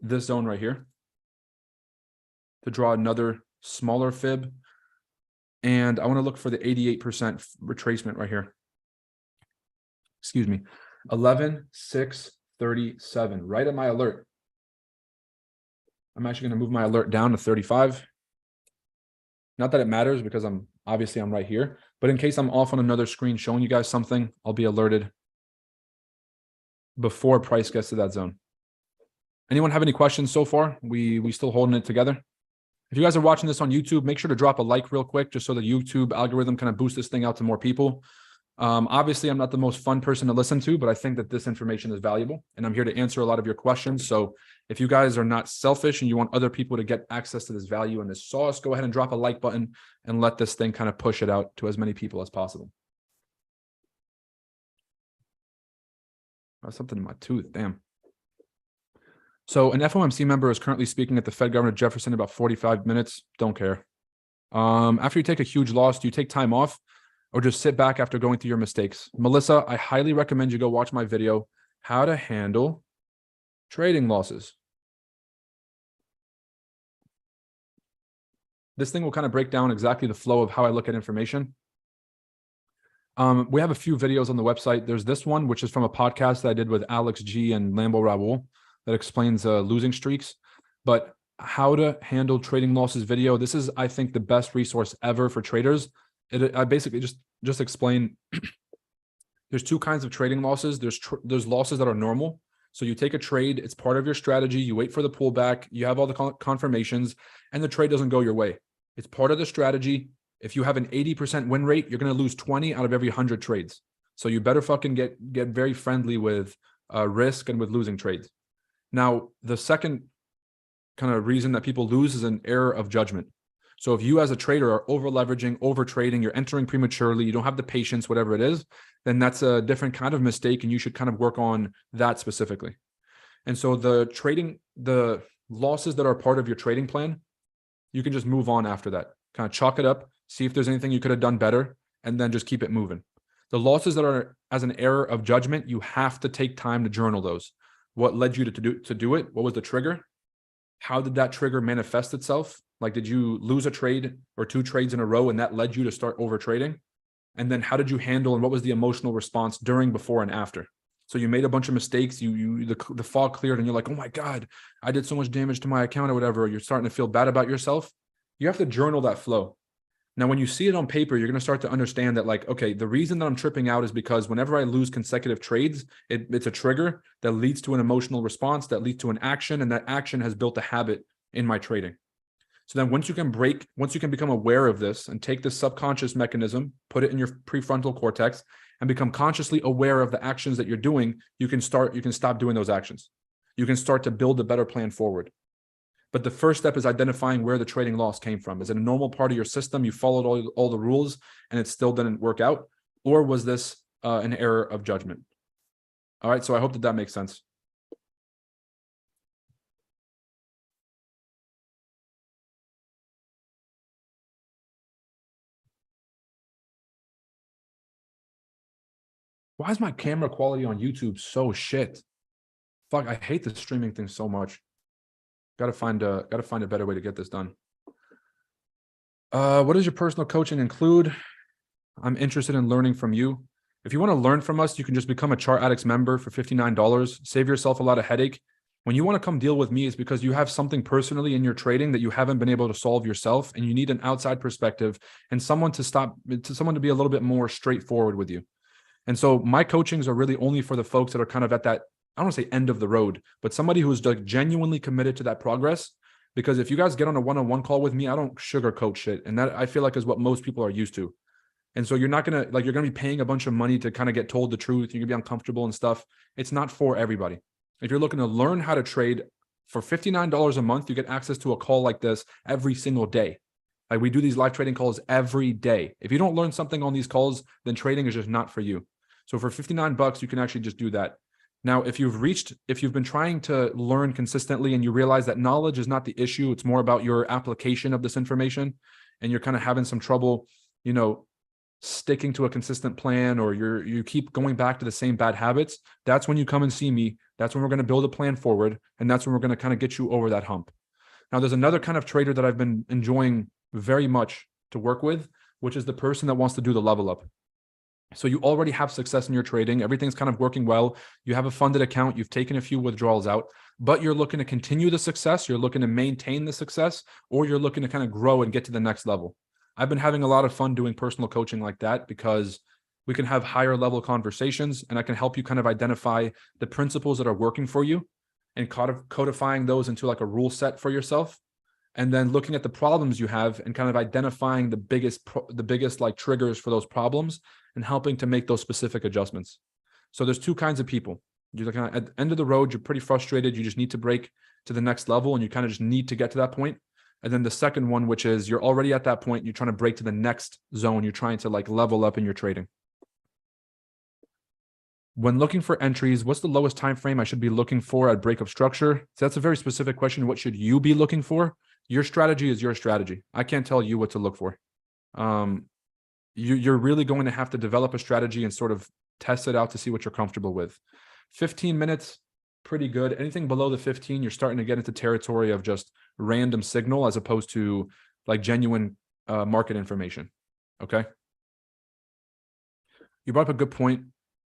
This zone right here to draw another smaller fib. And I want to look for the 88% retracement right here. Excuse me. 11,637, right at my alert. I'm actually going to move my alert down to 35. Not that it matters because I'm right here, but in case I'm off on another screen showing you guys something, I'll be alerted before price gets to that zone. Anyone have any questions so far? We still holding it together? If you guys are watching this on YouTube, make sure to drop a like real quick, just so the YouTube algorithm kind of boosts this thing out to more people. Obviously, I'm not the most fun person to listen to, but I think that this information is valuable, and I'm here to answer a lot of your questions. So if you guys are not selfish and you want other people to get access to this value and this sauce, go ahead and drop a like button and let this thing kind of push it out to as many people as possible. Something in my tooth, damn. So an FOMC member is currently speaking at the Fed Governor Jefferson in about 45 minutes. Don't care. After you take a huge loss, do you take time off or just sit back after going through your mistakes? Melissa, I highly recommend you go watch my video, How to Handle Trading Losses. This thing will kind of break down exactly the flow of how I look at information. We have a few videos on the website. There's this one, which is from a podcast that I did with Alex G and Lambo Raul that explains losing streaks. But How to Handle Trading Losses video, this is, I think, the best resource ever for traders. I basically just explain there's two kinds of trading losses. There's losses that are normal. So you take a trade, it's part of your strategy, you wait for the pullback, you have all the confirmations, and the trade doesn't go your way. It's part of the strategy. If you have an 80% win rate, you're going to lose 20 out of every 100 trades. So you better fucking get very friendly with risk and with losing trades. Now, the second kind of reason that people lose is an error of judgment. So if you as a trader are over leveraging, over trading, you're entering prematurely, you don't have the patience, whatever it is, then that's a different kind of mistake, and you should kind of work on that specifically. And so the losses that are part of your trading plan, you can just move on after that. Kind of chalk it up, see if there's anything you could have done better, and then just keep it moving. The losses that are as an error of judgment, you have to take time to journal those. What led you to do it? What was the trigger? How did that trigger manifest itself? Like, did you lose a trade or 2 trades in a row and that led you to start over trading? And then how did you handle, and what was the emotional response during, before, and after? So you made a bunch of mistakes, the fog cleared, and you're like, oh my God, I did so much damage to my account or whatever. You're starting to feel bad about yourself. You have to journal that flow. Now, when you see it on paper, you're going to start to understand that, like, okay, the reason that I'm tripping out is because whenever I lose consecutive trades, it's a trigger that leads to an emotional response, that leads to an action, and that action has built a habit in my trading. So then once you can become aware of this and take this subconscious mechanism, put it in your prefrontal cortex, and become consciously aware of the actions that you're doing, you can stop doing those actions. You can start to build a better plan forward. But the first step is identifying where the trading loss came from. Is it a normal part of your system? You followed all the rules and it still didn't work out? Or was this an error of judgment? All right, so I hope that makes sense. Why is my camera quality on YouTube so shit? Fuck, I hate the streaming thing so much. Gotta find a better way to get this done. What does your personal coaching include? I'm interested in learning from you. If you want to learn from us, you can just become a Chart Addicts member for $59. Save yourself a lot of headache. When you want to come deal with me, it's because you have something personally in your trading that you haven't been able to solve yourself, and you need an outside perspective and someone to be a little bit more straightforward with you. And so my coachings are really only for the folks that are kind of at that, I don't want to say end of the road, but somebody who's like genuinely committed to that progress. Because if you guys get on a one-on-one call with me, I don't sugarcoat shit. And that, I feel like, is what most people are used to. And so you're going to be paying a bunch of money to kind of get told the truth. You're going to be uncomfortable and stuff. It's not for everybody. If you're looking to learn how to trade for $59 a month, you get access to a call like this every single day. Like, we do these live trading calls every day. If you don't learn something on these calls, then trading is just not for you. So for $59, you can actually just do that. Now, if you've been trying to learn consistently and you realize that knowledge is not the issue, it's more about your application of this information, and you're kind of having some trouble, sticking to a consistent plan, or you keep going back to the same bad habits, that's when you come and see me. That's when we're going to build a plan forward. And that's when we're going to kind of get you over that hump. Now, there's another kind of trader that I've been enjoying very much to work with, which is the person that wants to do the level up. So you already have success in your trading. Everything's kind of working well. You have a funded account. You've taken a few withdrawals out, but you're looking to continue the success. You're looking to maintain the success, or you're looking to kind of grow and get to the next level. I've been having a lot of fun doing personal coaching like that, because we can have higher level conversations, and I can help you kind of identify the principles that are working for you and codifying those into like a rule set for yourself. And then looking at the problems you have and kind of identifying the biggest like triggers for those problems and helping to make those specific adjustments. So there's 2 kinds of people. You're looking at the end of the road, you're pretty frustrated. You just need to break to the next level, and you kind of just need to get to that point. And then the second one, which is you're already at that point, you're trying to break to the next zone. You're trying to like level up in your trading. When looking for entries, what's the lowest time frame I should be looking for at breakup structure? So that's a very specific question. What should you be looking for? Your strategy is your strategy. I can't tell you what to look for. You're really going to have to develop a strategy and sort of test it out to see what you're comfortable with. 15 minutes, pretty good. Anything below the 15, you're starting to get into territory of just random signal as opposed to like genuine market information. Okay. You brought up a good point.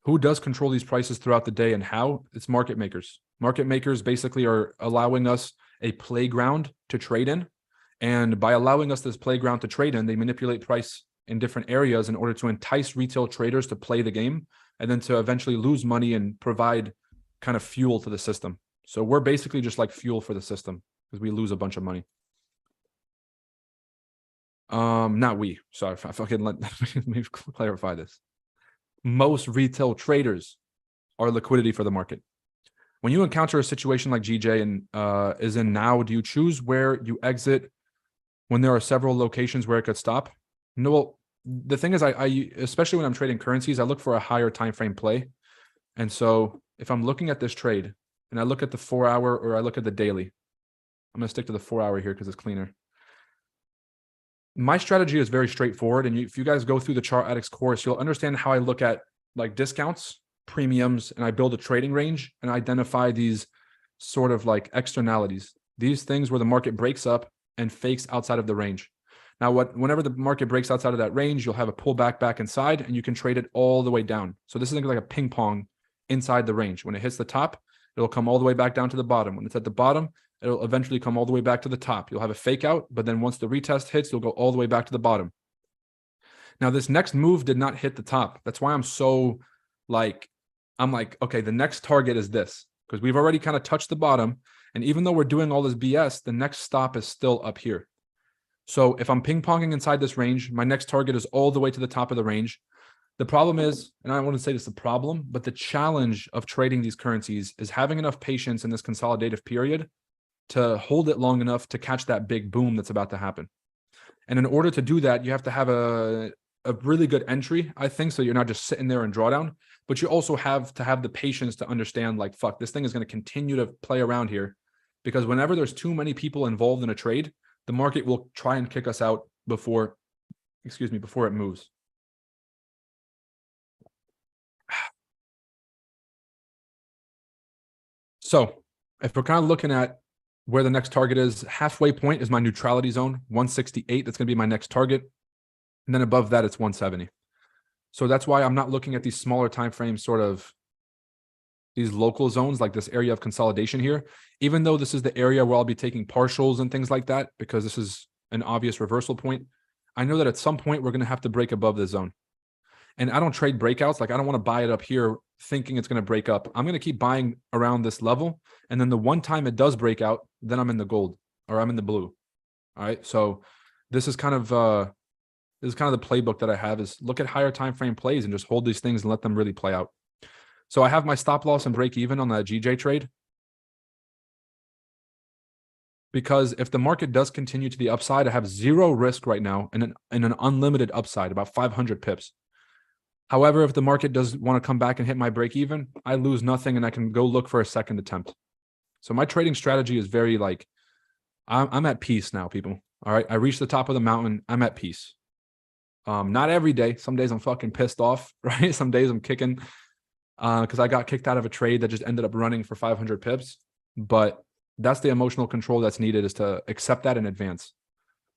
Who does control these prices throughout the day and how? It's market makers. Market makers basically are allowing us a playground to trade in. And by allowing us this playground to trade in, they manipulate price in different areas in order to entice retail traders to play the game, and then to eventually lose money and provide kind of fuel to the system. So we're basically just like fuel for the system, because we lose a bunch of money. Not we. Sorry, if I can let me clarify this. Most retail traders are liquidity for the market. When you encounter a situation like GJ and is in now, do you choose where you exit when there are several locations where it could stop? No, well, the thing is, I especially when I'm trading currencies, I look for a higher time frame play. And so if I'm looking at this trade and I look at the 4 hour or I look at the daily, I'm going to stick to the 4 hour here because it's cleaner. My strategy is very straightforward. And if you guys go through the Chart Addicts course, you'll understand how I look at like discounts, premiums, and I build a trading range and identify these sort of like externalities, these things where the market breaks up and fakes outside of the range. Now, whenever the market breaks outside of that range, you'll have a pullback back inside and you can trade it all the way down. So this is like a ping pong inside the range. When it hits the top, it'll come all the way back down to the bottom. When it's at the bottom, it'll eventually come all the way back to the top. You'll have a fake out, but then once the retest hits, you'll go all the way back to the bottom. Now, this next move did not hit the top. That's why I'm so like, okay, the next target is this, because we've already kind of touched the bottom. And even though we're doing all this BS, the next stop is still up here. So if I'm ping-ponging inside this range, my next target is all the way to the top of the range. The problem is, and I don't want to say this is the problem, but the challenge of trading these currencies is having enough patience in this consolidative period to hold it long enough to catch that big boom that's about to happen. And in order to do that, you have to have a really good entry, I think, so you're not just sitting there in drawdown, but you also have to have the patience to understand, like, fuck, this thing is going to continue to play around here, because whenever there's too many people involved in a trade, the market will try and kick us out before it moves. So if we're kind of looking at where the next target is, halfway point is my neutrality zone, 168. That's going to be my next target. And then above that, it's 170. So that's why I'm not looking at these smaller time frames, sort of these local zones, like this area of consolidation here, even though this is the area where I'll be taking partials and things like that, because this is an obvious reversal point. I know that at some point we're going to have to break above this zone. And I don't trade breakouts. Like, I don't want to buy it up here thinking it's going to break up. I'm going to keep buying around this level. And then the one time it does break out, then I'm in the gold or I'm in the blue. All right. So this is kind of the playbook that I have, is look at higher time frame plays and just hold these things and let them really play out. So I have my stop loss and break even on that GJ trade, because if the market does continue to the upside, I have zero risk right now and an unlimited upside, about 500 pips. However, if the market does want to come back and hit my break even, I lose nothing and I can go look for a second attempt. So my trading strategy is very like, I'm at peace now, people. All right. I reached the top of the mountain. I'm at peace. Not every day. Some days I'm fucking pissed off, right? Some days I'm kicking because I got kicked out of a trade that just ended up running for 500 pips. But that's the emotional control that's needed, is to accept that in advance.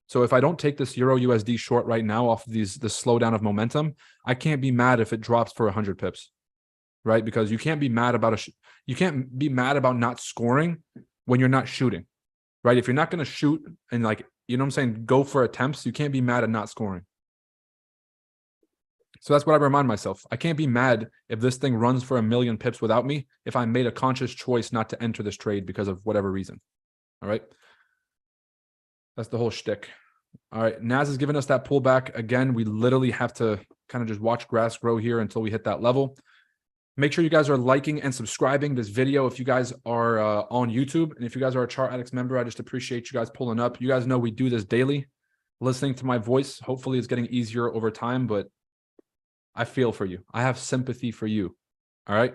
So if I don't take this Euro USD short right now off this slowdown of momentum, I can't be mad if it drops for 100 pips, right? Because you can't be mad about not scoring when you're not shooting, right? If you're not going to shoot and, like, you know what I'm saying, go for attempts, you can't be mad at not scoring. So that's what I remind myself. I can't be mad if this thing runs for 1,000,000 pips without me, if I made a conscious choice not to enter this trade because of whatever reason. All right. That's the whole shtick. All right. Nas has given us that pullback. Again, we literally have to kind of just watch grass grow here until we hit that level. Make sure you guys are liking and subscribing this video if you guys are on YouTube. And if you guys are a Chart Addicts member, I just appreciate you guys pulling up. You guys know we do this daily. Listening to my voice, hopefully it's getting easier over time, but I feel for you. I have sympathy for you. All right.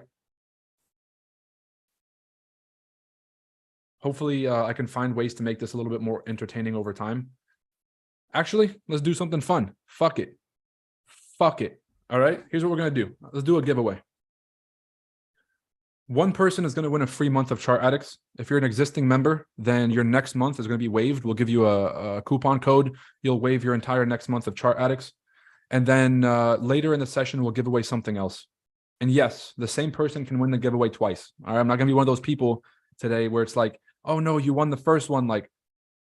Hopefully I can find ways to make this a little bit more entertaining over time. Actually, let's do something fun. Fuck it. Fuck it. All right. Here's what we're going to do. Let's do a giveaway. One person is going to win a free month of Chart Addicts. If you're an existing member, then your next month is going to be waived. We'll give you a coupon code. You'll waive your entire next month of Chart Addicts. And then later in the session, we'll give away something else. And yes, the same person can win the giveaway twice. All right. I'm not going to be one of those people today where it's like, oh no, you won the first one. Like,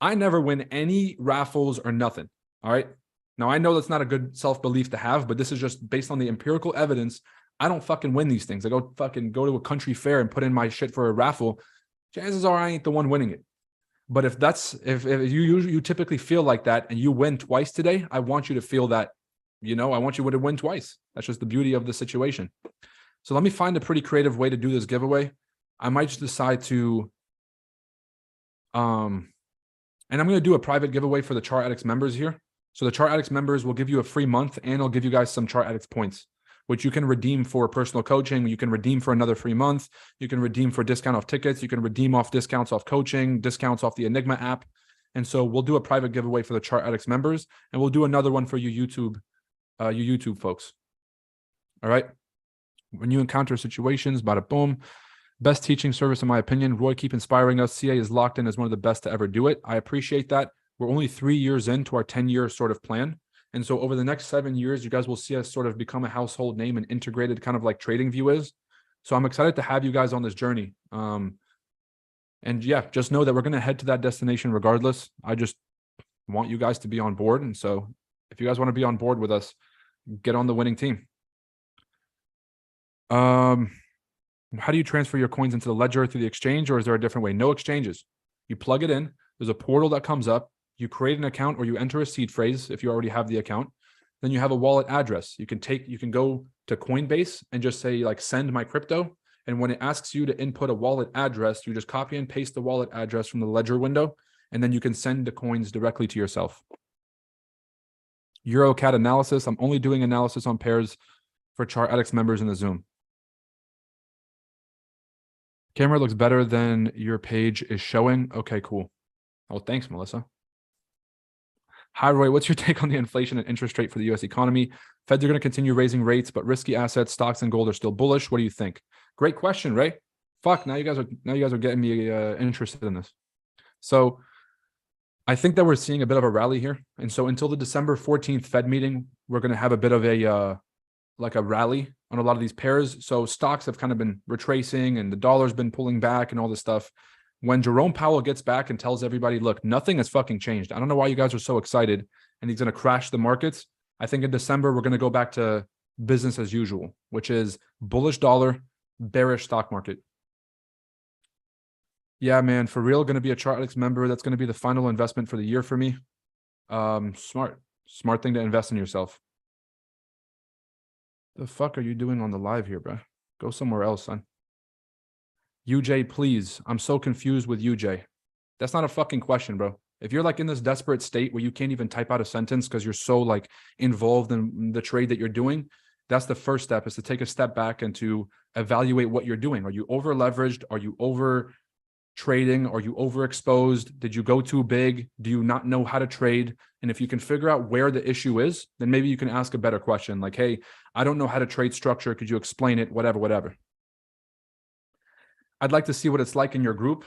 I never win any raffles or nothing. All right. Now, I know that's not a good self-belief to have, but this is just based on the empirical evidence. I don't fucking win these things. I go to a country fair and put in my shit for a raffle. Chances are I ain't the one winning it. But if you typically feel like that and you win twice today, I want you to feel that, I want you to win twice. That's just the beauty of the situation. So let me find a pretty creative way to do this giveaway. I might just decide to, and I'm going to do a private giveaway for the Chart Addicts members here. So the Chart Addicts members will give you a free month, and I'll give you guys some Chart Addicts points, which you can redeem for personal coaching. You can redeem for another free month. You can redeem for discount off tickets. You can redeem off discounts off coaching, discounts off the Enigma app. And so we'll do a private giveaway for the Chart Addicts members, and we'll do another one for you YouTube folks. All right. When you encounter situations, bada boom. Best teaching service, in my opinion. Roy, keep inspiring us. CA is locked in as one of the best to ever do it. I appreciate that. We're only 3 years into our 10-year sort of plan. And so over the next 7 years, you guys will see us sort of become a household name and integrated, kind of like TradingView is. So I'm excited to have you guys on this journey. And yeah, just know that we're going to head to that destination regardless. I just want you guys to be on board. And so if you guys want to be on board with us, get on the winning team. How do you transfer your coins into the ledger through the exchange, or is there a different way? No exchanges. You plug it in. There's a portal that comes up. You create an account, or you enter a seed phrase if you already have the account. Then you have a wallet address. You can go to Coinbase and just say like, send my crypto. And when it asks you to input a wallet address, you just copy and paste the wallet address from the ledger window, and then you can send the coins directly to yourself. EuroCAD analysis. I'm only doing analysis on pairs for Chart Addicts members in the Zoom. Camera looks better than your page is showing. Okay, cool. Oh, thanks, Melissa. Hi, Roy. What's your take on the inflation and interest rate for the U.S. economy? Feds are going to continue raising rates, but risky assets, stocks, and gold are still bullish. What do you think? Great question, Ray. Fuck. Now you guys are getting me interested in this. So I think that we're seeing a bit of a rally here, and so until the December 14th Fed meeting, we're going to have a bit of a like a rally on a lot of these pairs. So stocks have kind of been retracing, and the dollar's been pulling back and all this stuff. When Jerome Powell gets back and tells everybody, look, nothing has fucking changed. I don't know why you guys are so excited, and he's going to crash the markets. I think in December, we're going to go back to business as usual, which is bullish dollar, bearish stock market. Yeah, man, for real, going to be a Chart Addicts member. That's going to be the final investment for the year for me. Smart thing to invest in yourself. The fuck are you doing on the live here, bro? Go somewhere else, son. UJ, please. I'm so confused with UJ. That's not a fucking question, bro. If you're like in this desperate state where you can't even type out a sentence because you're so like involved in the trade that you're doing, that's the first step, is to take a step back and to evaluate what you're doing. Are you over leveraged? Are you over trading? Are you overexposed? Did you go too big? Do you not know how to trade? And if you can figure out where the issue is, then maybe you can ask a better question like, hey, I don't know how to trade structure. Could you explain it? Whatever. I'd like to see what it's like in your group.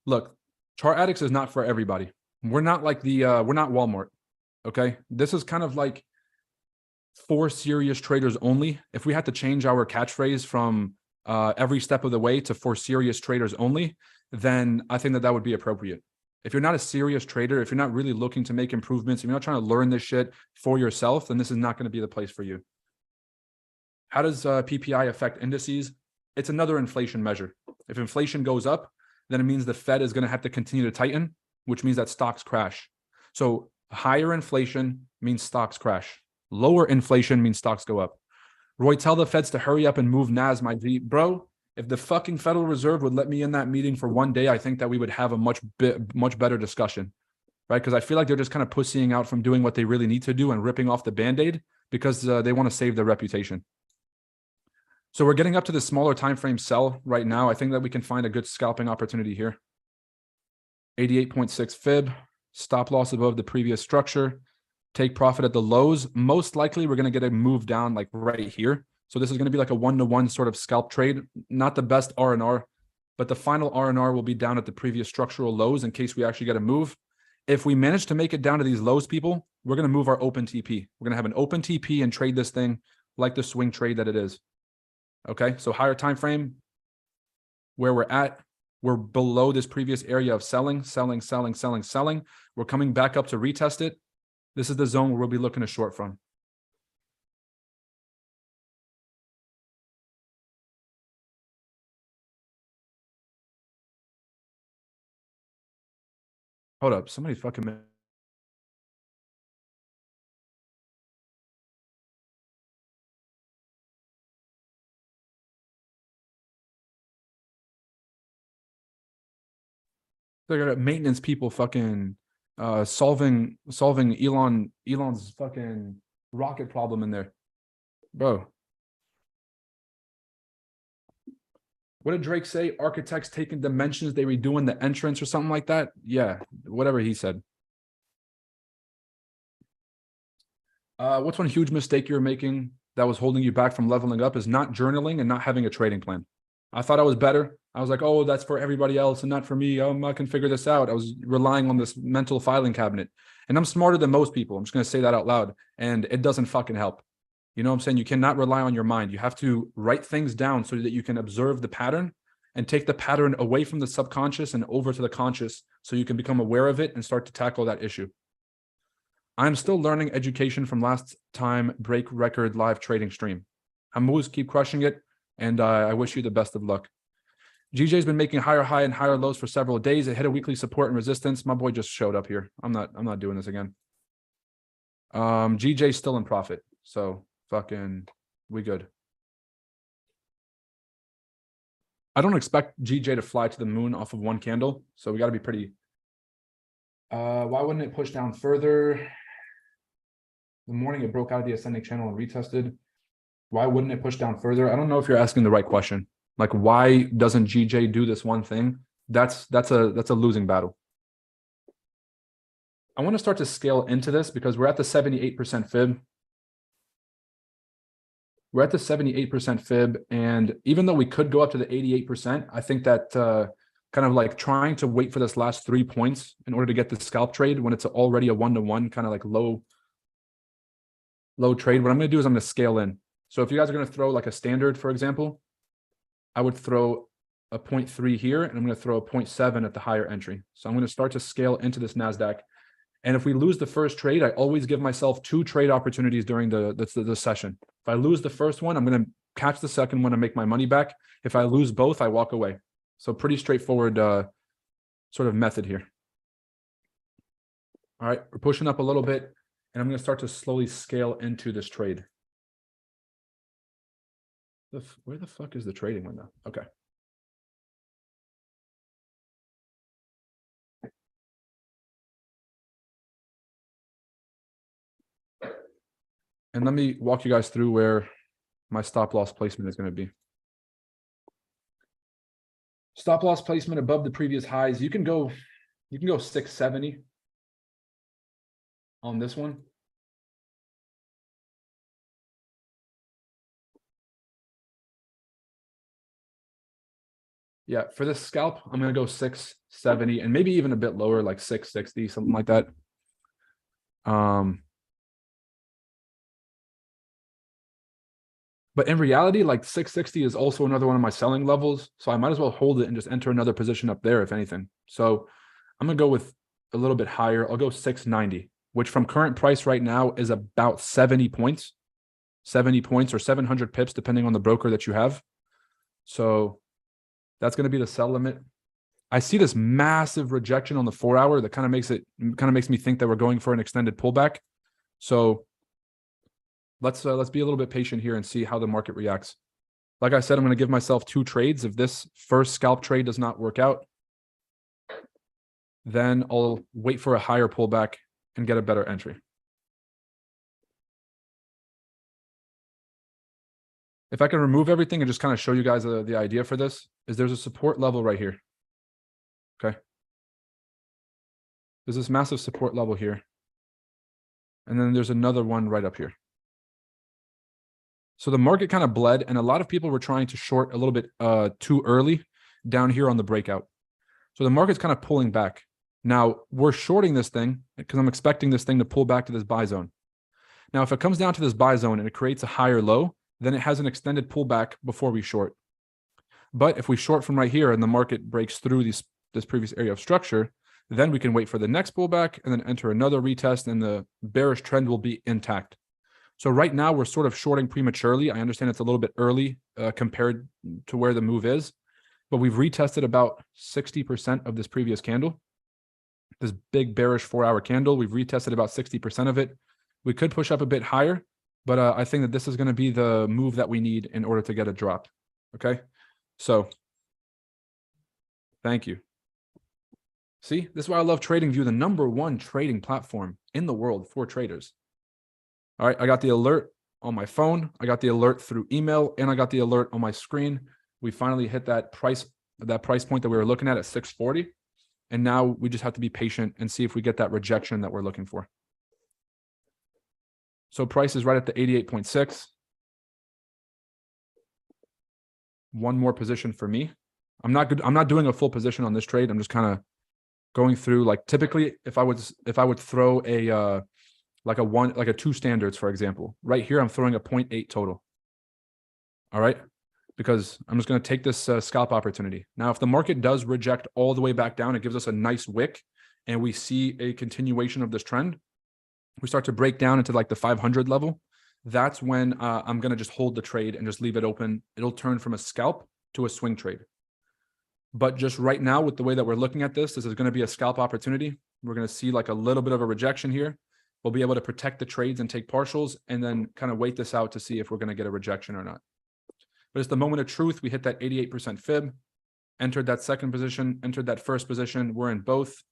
Look, Chart Addicts is not for everybody. We're not like we're not Walmart. Okay. This is kind of like for serious traders only. If we had to change our catchphrase from every step of the way to for serious traders only, then I think that would be appropriate. If you're not a serious trader, if you're not really looking to make improvements, if you're not trying to learn this shit for yourself, then this is not going to be the place for you. How does PPI affect indices? It's another inflation measure. If inflation goes up, then it means the Fed is going to have to continue to tighten, which means that stocks crash. So higher inflation means stocks crash. Lower inflation means stocks go up. Roy, tell the Feds to hurry up and move NAS, my G. Bro, if the fucking Federal Reserve would let me in that meeting for one day, I think that we would have a much better discussion, right? Because I feel like they're just kind of pussying out from doing what they really need to do and ripping off the Band-Aid because they want to save their reputation. So we're getting up to the smaller time frame sell right now. I think that we can find a good scalping opportunity here. 88.6 fib, stop loss above the previous structure. Take profit at the lows. Most likely we're going to get a move down like right here. So this is going to be like a one-to-one sort of scalp trade. Not the best R&R, but the final R&R will be down at the previous structural lows in case we actually get a move. If we manage to make it down to these lows, people, we're going to move our open TP. We're going to have an open TP and trade this thing like the swing trade that it is. Okay, so higher time frame, where we're below this previous area of selling. We're coming back up to retest it. This is the zone where we'll be looking to short from. Hold up, somebody fucking... They got maintenance people fucking solving Elon's fucking rocket problem in there. Bro. What did Drake say? Architects taking dimensions, they redoing the entrance or something like that? Yeah, whatever he said. What's one huge mistake you're making that was holding you back from leveling up is not journaling and not having a trading plan. I thought I was better. I was like, oh, that's for everybody else and not for me. I can figure this out. I was relying on this mental filing cabinet. And I'm smarter than most people. I'm just going to say that out loud. And it doesn't fucking help. You know what I'm saying? You cannot rely on your mind. You have to write things down so that you can observe the pattern and take the pattern away from the subconscious and over to the conscious so you can become aware of it and start to tackle that issue. I'm still learning education from last time break record live trading stream. Hamuz, keep crushing it. And I wish you the best of luck. GJ's been making higher high and higher lows for several days. It hit a weekly support and resistance. My boy just showed up here. I'm not doing this again. GJ's still in profit. So fucking we good. I don't expect GJ to fly to the moon off of one candle. So we got to be pretty. Why wouldn't it push down further? The morning it broke out of the ascending channel and retested. Why wouldn't it push down further? I don't know if you're asking the right question. Like, why doesn't GJ do this one thing? That's a losing battle. I want to start to scale into this because we're at the 78% fib. We're at the 78% fib. And even though we could go up to the 88%, I think that kind of like trying to wait for this last 3 points in order to get the scalp trade when it's already a 1-to-1 kind of like low trade. What I'm going to do is I'm going to scale in. So if you guys are going to throw like a standard, for example, I would throw a 0.3 here, and I'm going to throw a 0.7 at the higher entry. So I'm going to start to scale into this NASDAQ. And if we lose the first trade, I always give myself 2 trade opportunities during the session. If I lose the first one, I'm going to catch the second one and make my money back. If I lose both, I walk away. So pretty straightforward sort of method here. All right, we're pushing up a little bit, and I'm going to start to slowly scale into this trade. Where the fuck is the trading window? Okay. And let me walk you guys through where my stop loss placement is going to be. Stop loss placement above the previous highs. You can go 670 on this one. Yeah, for this scalp, I'm going to go 670 and maybe even a bit lower, like 660, something like that. But in reality, like 660 is also another one of my selling levels. So I might as well hold it and just enter another position up there, if anything. So I'm going to go with a little bit higher. I'll go 690, which from current price right now is about 70 points or 700 pips, depending on the broker that you have. So that's going to be the sell limit. I see this massive rejection on the 4-hour that kind of makes me think that we're going for an extended pullback. So let's be a little bit patient here and see how the market reacts. Like I said, I'm going to give myself 2 trades. If this first scalp trade does not work out, then I'll wait for a higher pullback and get a better entry. If I can remove everything and just kind of show you guys the idea for this, is there's a support level right here. Okay. There's this massive support level here. And then there's another one right up here. So the market kind of bled, and a lot of people were trying to short a little bit too early down here on the breakout. So the market's kind of pulling back. Now we're shorting this thing because I'm expecting this thing to pull back to this buy zone. Now, if it comes down to this buy zone and it creates a higher low, then it has an extended pullback before we short. But if we short from right here and the market breaks through this previous area of structure, then we can wait for the next pullback and then enter another retest, and the bearish trend will be intact. So right now we're sort of shorting prematurely. I understand it's a little bit early compared to where the move is, but we've retested about 60% of this previous candle. This big bearish 4-hour candle, we've retested about 60% of it. We could push up a bit higher, but I think that this is going to be the move that we need in order to get a drop. Okay, so thank you. See, this is why I love TradingView, the #1 trading platform in the world for traders. All right, I got the alert on my phone. I got the alert through email, and I got the alert on my screen. We finally hit that price point that we were looking at 640. And now we just have to be patient and see if we get that rejection that we're looking for. So price is right at the 88.6. One more position for me. I'm not doing a full position on this trade. I'm just kind of going through, like, typically if I would throw a like a 2 standards, for example, right here, I'm throwing a 0.8 total. All right. Because I'm just going to take this scalp opportunity. Now, if the market does reject all the way back down, it gives us a nice wick and we see a continuation of this trend. We start to break down into like the 500 level. That's when I'm going to just hold the trade and just leave it open. It'll turn from a scalp to a swing trade. But just right now, with the way that we're looking at this is going to be a scalp opportunity. We're going to see like a little bit of a rejection here. We'll be able to protect the trades and take partials and then kind of wait this out to see if we're going to get a rejection or not. But it's the moment of truth. We hit that 88% fib, entered that second position, entered that first position. We're in both.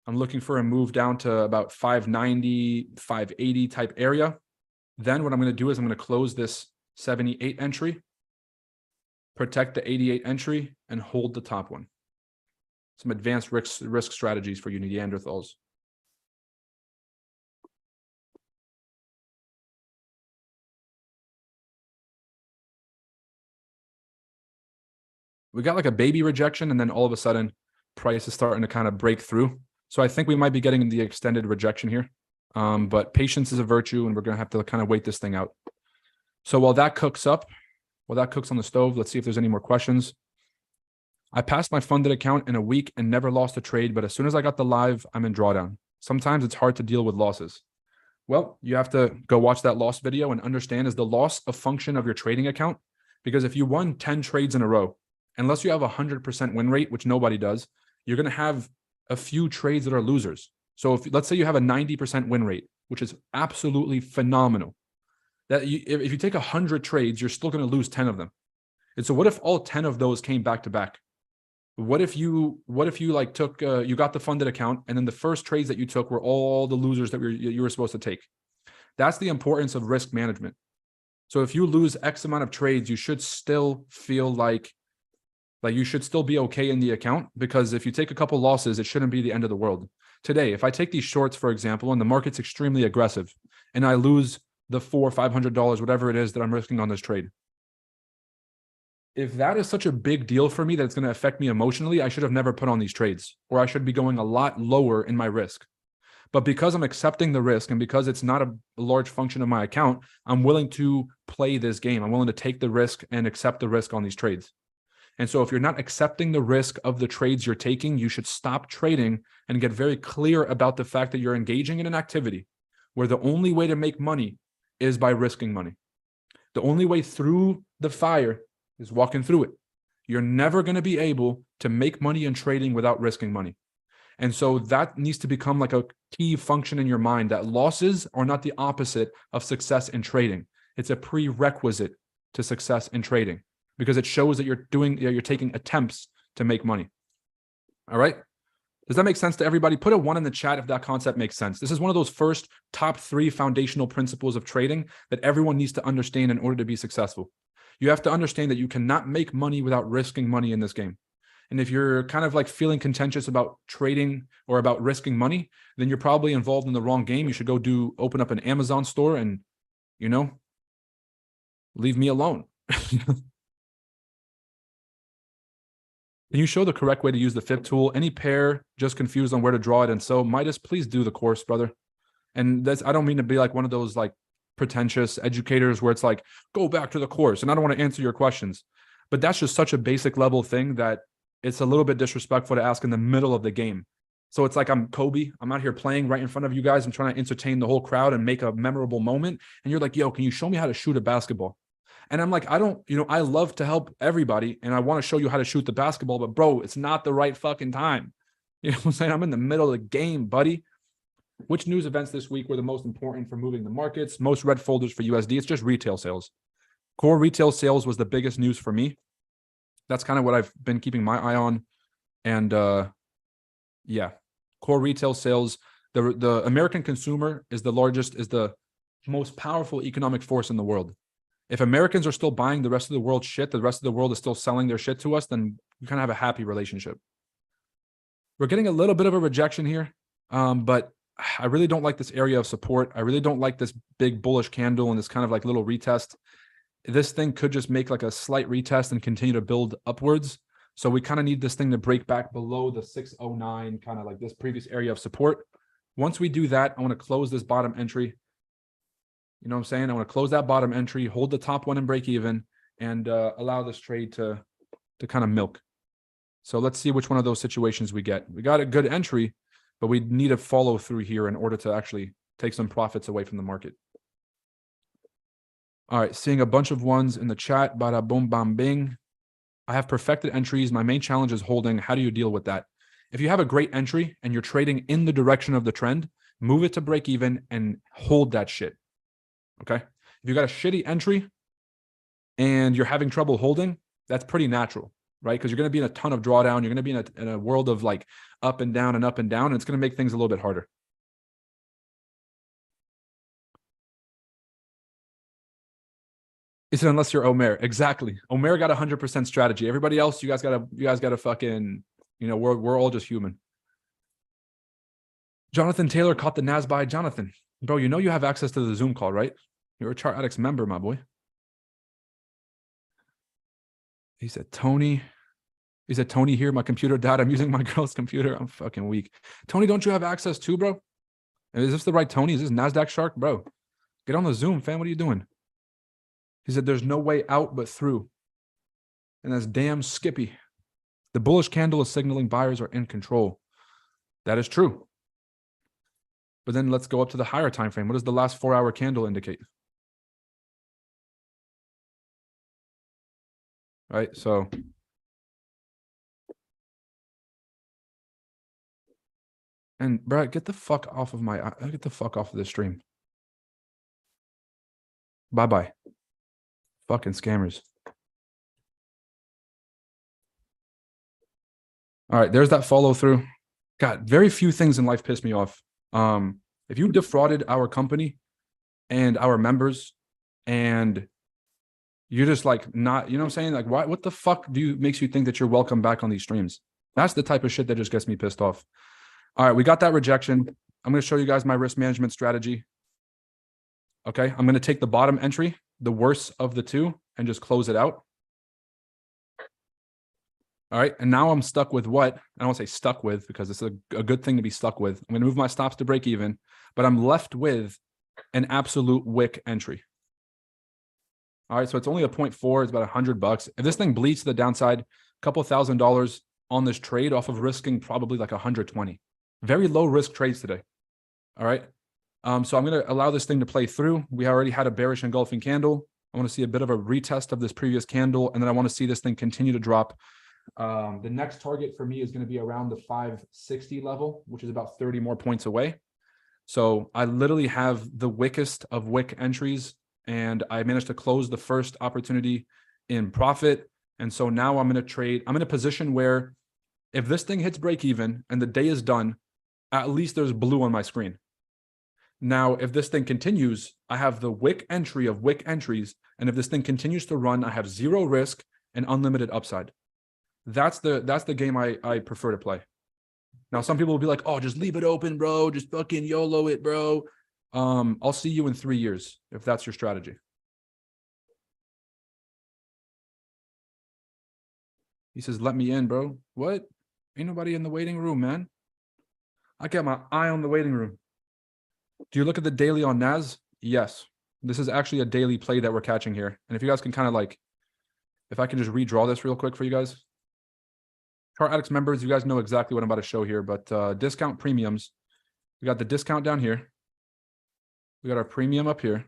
I'm looking for a move down to about 590, 580 type area. Then what I'm going to do is I'm going to close this 78 entry, protect the 88 entry, and hold the top one. Some advanced risk strategies for you Neanderthals. We got like a baby rejection, and then all of a sudden price is starting to kind of break through. So I think we might be getting the extended rejection here. But patience is a virtue, and we're going to have to kind of wait this thing out. So while that cooks on the stove, let's see if there's any more questions. I passed my funded account in a week and never lost a trade, but as soon as I got the live, I'm in drawdown. Sometimes it's hard to deal with losses. Well, you have to go watch that loss video and understand, is the loss a function of your trading account? Because if you won 10 trades in a row, unless you have 100% win rate, which nobody does, you're going to have a few trades that are losers. So if let's say you have a 90% win rate, which is absolutely phenomenal, that if you take 100 trades, you're still going to lose 10 of them. And so what if all 10 of those came back to back? What if you like took, you got the funded account, and then the first trades that you took were all the losers that you were supposed to take? That's the importance of risk management. So if you lose X amount of trades, you should still feel like you should still be okay in the account, because if you take a couple losses, it shouldn't be the end of the world. Today, if I take these shorts, for example, and the market's extremely aggressive, and I lose the $400 or $500, whatever it is that I'm risking on this trade, if that is such a big deal for me that it's going to affect me emotionally, I should have never put on these trades, or I should be going a lot lower in my risk. But because I'm accepting the risk, and because it's not a large function of my account, I'm willing to play this game. I'm willing to take the risk and accept the risk on these trades. And so if you're not accepting the risk of the trades you're taking, you should stop trading and get very clear about the fact that you're engaging in an activity where the only way to make money is by risking money. The only way through the fire is walking through it. You're never going to be able to make money in trading without risking money. And so that needs to become like a key function in your mind, that losses are not the opposite of success in trading. It's a prerequisite to success in trading, because it shows that you're taking attempts to make money. All right. Does that make sense to everybody? Put a 1 in the chat if that concept makes sense. This is one of those first top 3 foundational principles of trading that everyone needs to understand in order to be successful. You have to understand that you cannot make money without risking money in this game. And if you're kind of like feeling contentious about trading or about risking money, then you're probably involved in the wrong game. You should go open up an Amazon store and, leave me alone. Can you show the correct way to use the fib tool? Any pair just confused on where to draw it? And so, Midas, please do the course, brother. And I don't mean to be like one of those like pretentious educators where it's like, go back to the course. And I don't want to answer your questions. But that's just such a basic level thing that it's a little bit disrespectful to ask in the middle of the game. So it's like I'm Kobe. I'm out here playing right in front of you guys. I'm trying to entertain the whole crowd and make a memorable moment. And you're like, yo, can you show me how to shoot a basketball? And I'm like, I love to help everybody and I want to show you how to shoot the basketball, but bro, it's not the right fucking time. You know what I'm saying? I'm in the middle of the game, buddy. Which news events this week were the most important for moving the markets? Most red folders for USD. It's just retail sales. Core retail sales was the biggest news for me. That's kind of what I've been keeping my eye on. And Yeah. Core retail sales. The American consumer is the most powerful economic force in the world. If Americans are still buying the rest of the world's shit, the rest of the world is still selling their shit to us, then we kind of have a happy relationship. We're getting a little bit of a rejection here, but I really don't like this area of support. I really don't like this big bullish candle and this kind of like little retest. This thing could just make like a slight retest and continue to build upwards. So we kind of need this thing to break back below the 609, kind of like this previous area of support. Once we do that, I want to close this bottom entry. You know what I'm saying? I want to close that bottom entry, hold the top one and break even, and allow this trade to kind of milk. So let's see which one of those situations we get. We got a good entry, but we need to follow through here in order to actually take some profits away from the market. All right, seeing a bunch of ones in the chat. Bada boom, bam, bing. I have perfected entries. My main challenge is holding. How do you deal with that? If you have a great entry and you're trading in the direction of the trend, move it to break even and hold that shit. Okay. If you got a shitty entry and you're having trouble holding, that's pretty natural, right? Because you're going to be in a ton of drawdown. You're going to be in a world of like up and down and up and down. And it's going to make things a little bit harder. Is it unless you're Omer? Exactly. Omer got 100% strategy. Everybody else, you guys gotta fucking, we're all just human. Jonathan Taylor caught the Nas buy. Jonathan, bro, you know you have access to the Zoom call, right? You're a Chart Addicts member, my boy. He said, Tony here. My computer died. I'm using my girl's computer. I'm fucking weak. Tony, don't you have access too, bro? Is this the right Tony? Is this NASDAQ Shark? Bro, get on the Zoom, fam. What are you doing? He said, there's no way out but through. And that's damn Skippy. The bullish candle is signaling buyers are in control. That is true. But then let's go up to the higher time frame. What does the last 4-hour candle indicate? Right, so and Brad, get the fuck off of this stream. Bye-bye. Fucking scammers. All right, there's that follow through. God, very few things in life piss me off. If you defrauded our company and our members and you're just like not, you know what I'm saying? Like, what the fuck makes you think that you're welcome back on these streams? That's the type of shit that just gets me pissed off. All right, we got that rejection. I'm going to show you guys my risk management strategy. Okay, I'm going to take the bottom entry, the worst of the two, and just close it out. All right, and now I'm stuck with what? I don't want to say stuck with because it's a good thing to be stuck with. I'm going to move my stops to break even, but I'm left with an absolute wick entry. All right, so it's only a 0.4. It's about $100. If this thing bleeds to the downside, a couple $1,000 on this trade off of risking probably like 120. Very low risk trades today. All right. So I'm going to allow this thing to play through. We already had a bearish engulfing candle. I want to see a bit of a retest of this previous candle, and then I want to see this thing continue to drop. The next target for me is going to be around the 560 level, which is about 30 more points away. So I literally have the wickest of wick entries, and I managed to close the first opportunity in profit. And so now I'm going to trade. I'm in a position where if this thing hits break even and the day is done, at least there's blue on my screen. Now, if this thing continues, I have the wick entry of wick entries. And if this thing continues to run, I have zero risk and unlimited upside. That's the game I prefer to play. Now, some people will be like, oh, just leave it open, bro. Just fucking YOLO it, bro. I'll see you in 3 years if that's your strategy. He says, let me in, bro. What? Ain't nobody in the waiting room, man. I got my eye on the waiting room. Do you look at the daily on NAS? Yes. This is actually a daily play that we're catching here. And if you guys can kind of like, if I can just redraw this real quick for you guys. Chart Addicts members, you guys know exactly what I'm about to show here, but discount premiums. We got the discount down here. We got our premium up here.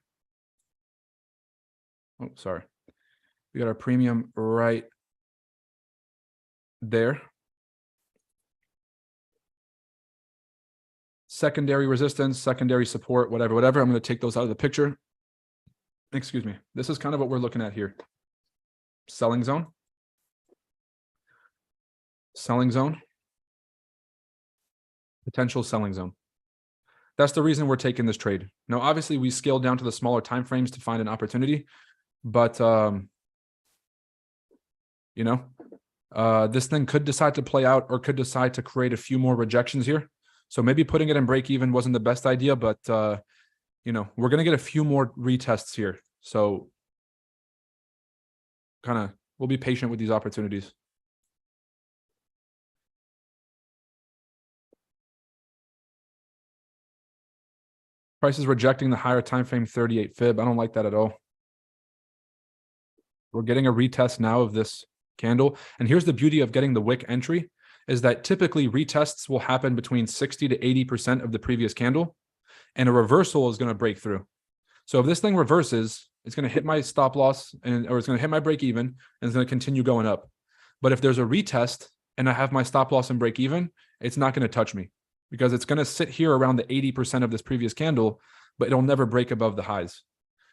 Oh, sorry. We got our premium right there. Secondary resistance, secondary support, whatever. I'm going to take those out of the picture. Excuse me. This is kind of what we're looking at here. Selling zone. Selling zone. potential selling zone. That's the reason we're taking this trade. Now, obviously, we scaled down to the smaller time frames to find an opportunity, but this thing could decide to play out or could decide to create a few more rejections here. So maybe putting it in break even wasn't the best idea, but we're going to get a few more retests here. So we'll be patient with these opportunities. Price is rejecting the higher time frame 38 fib. I don't like that at all. We're getting a retest now of this candle. And here's the beauty of getting the wick entry is that typically retests will happen between 60 to 80% of the previous candle, and a reversal is going to break through. So if this thing reverses, it's going to hit my stop loss or it's going to hit my break even, and it's going to continue going up. But if there's a retest and I have my stop loss and break even, it's not going to touch me because it's going to sit here around the 80% of this previous candle, but it'll never break above the highs.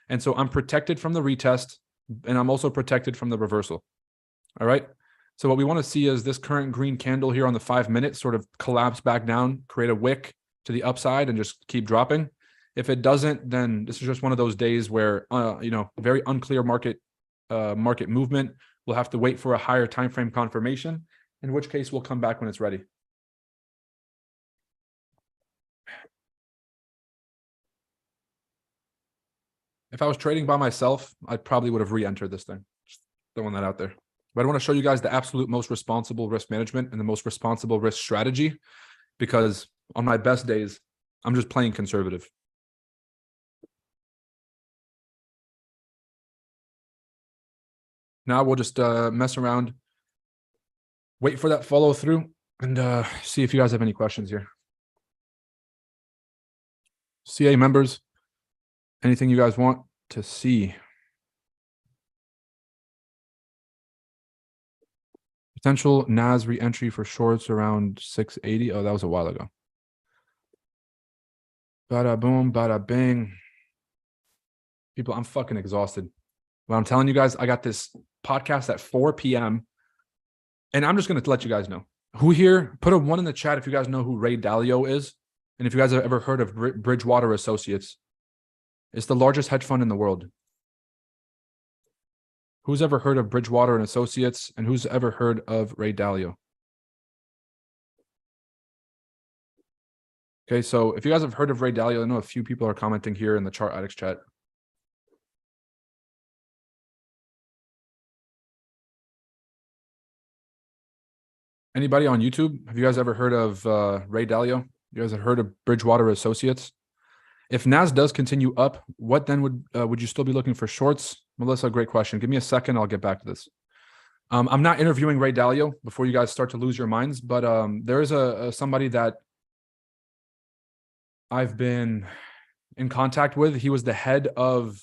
And so I'm protected from the retest, and I'm also protected from the reversal. All right. So what we want to see is this current green candle here on the 5 minute sort of collapse back down, create a wick to the upside and just keep dropping. If it doesn't, then this is just one of those days where, very unclear market movement. We'll have to wait for a higher time frame confirmation, in which case we'll come back when it's ready. If I was trading by myself, I probably would have re-entered this thing. Just throwing that out there. But I want to show you guys the absolute most responsible risk management and the most responsible risk strategy, because on my best days, I'm just playing conservative. Now we'll just mess around, wait for that follow through, and see if you guys have any questions here. CA members, anything you guys want to see? Potential NAS re-entry for shorts around 680. Oh, that was a while ago. Bada boom, bada bing. People, I'm fucking exhausted. But I'm telling you guys, I got this podcast at 4 p.m. And I'm just going to let you guys know. Who here, put a 1 in the chat if you guys know who Ray Dalio is. And if you guys have ever heard of Bridgewater Associates. It's the largest hedge fund in the world. Who's ever heard of Bridgewater and Associates, and who's ever heard of Ray Dalio? Okay, so if you guys have heard of Ray Dalio, I know a few people are commenting here in the Chart Addicts chat. Anybody on YouTube? Have you guys ever heard of Ray Dalio? You guys have heard of Bridgewater Associates? If NAS does continue up, what then would you still be looking for shorts? Melissa, great question. Give me a second. I'll get back to this. I'm not interviewing Ray Dalio before you guys start to lose your minds, but there is somebody that I've been in contact with. He was the head of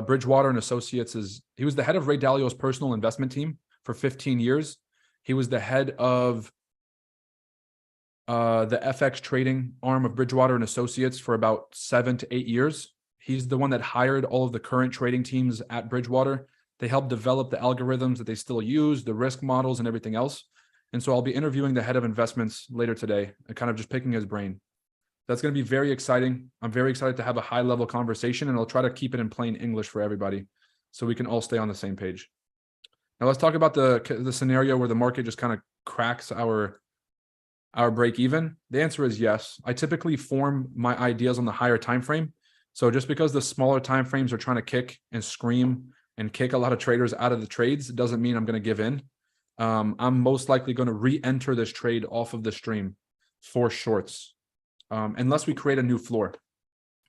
Bridgewater and Associates. He was the head of Ray Dalio's personal investment team for 15 years. He was the head of the FX trading arm of Bridgewater and Associates for about 7 to 8 years. He's the one that hired all of the current trading teams at Bridgewater. They helped develop the algorithms that they still use, the risk models and everything else. And so I'll be interviewing the head of investments later today and kind of just picking his brain. That's going to be very exciting. I'm very excited to have a high level conversation, and I'll try to keep it in plain English for everybody so we can all stay on the same page. Now let's talk about the scenario where the market just kind of cracks our break even. The answer is yes. I typically form my ideas on the higher time frame. So just because the smaller time frames are trying to kick and scream and kick a lot of traders out of the trades, it doesn't mean I'm going to give in. I'm most likely going to re-enter this trade off of the stream for shorts, unless we create a new floor.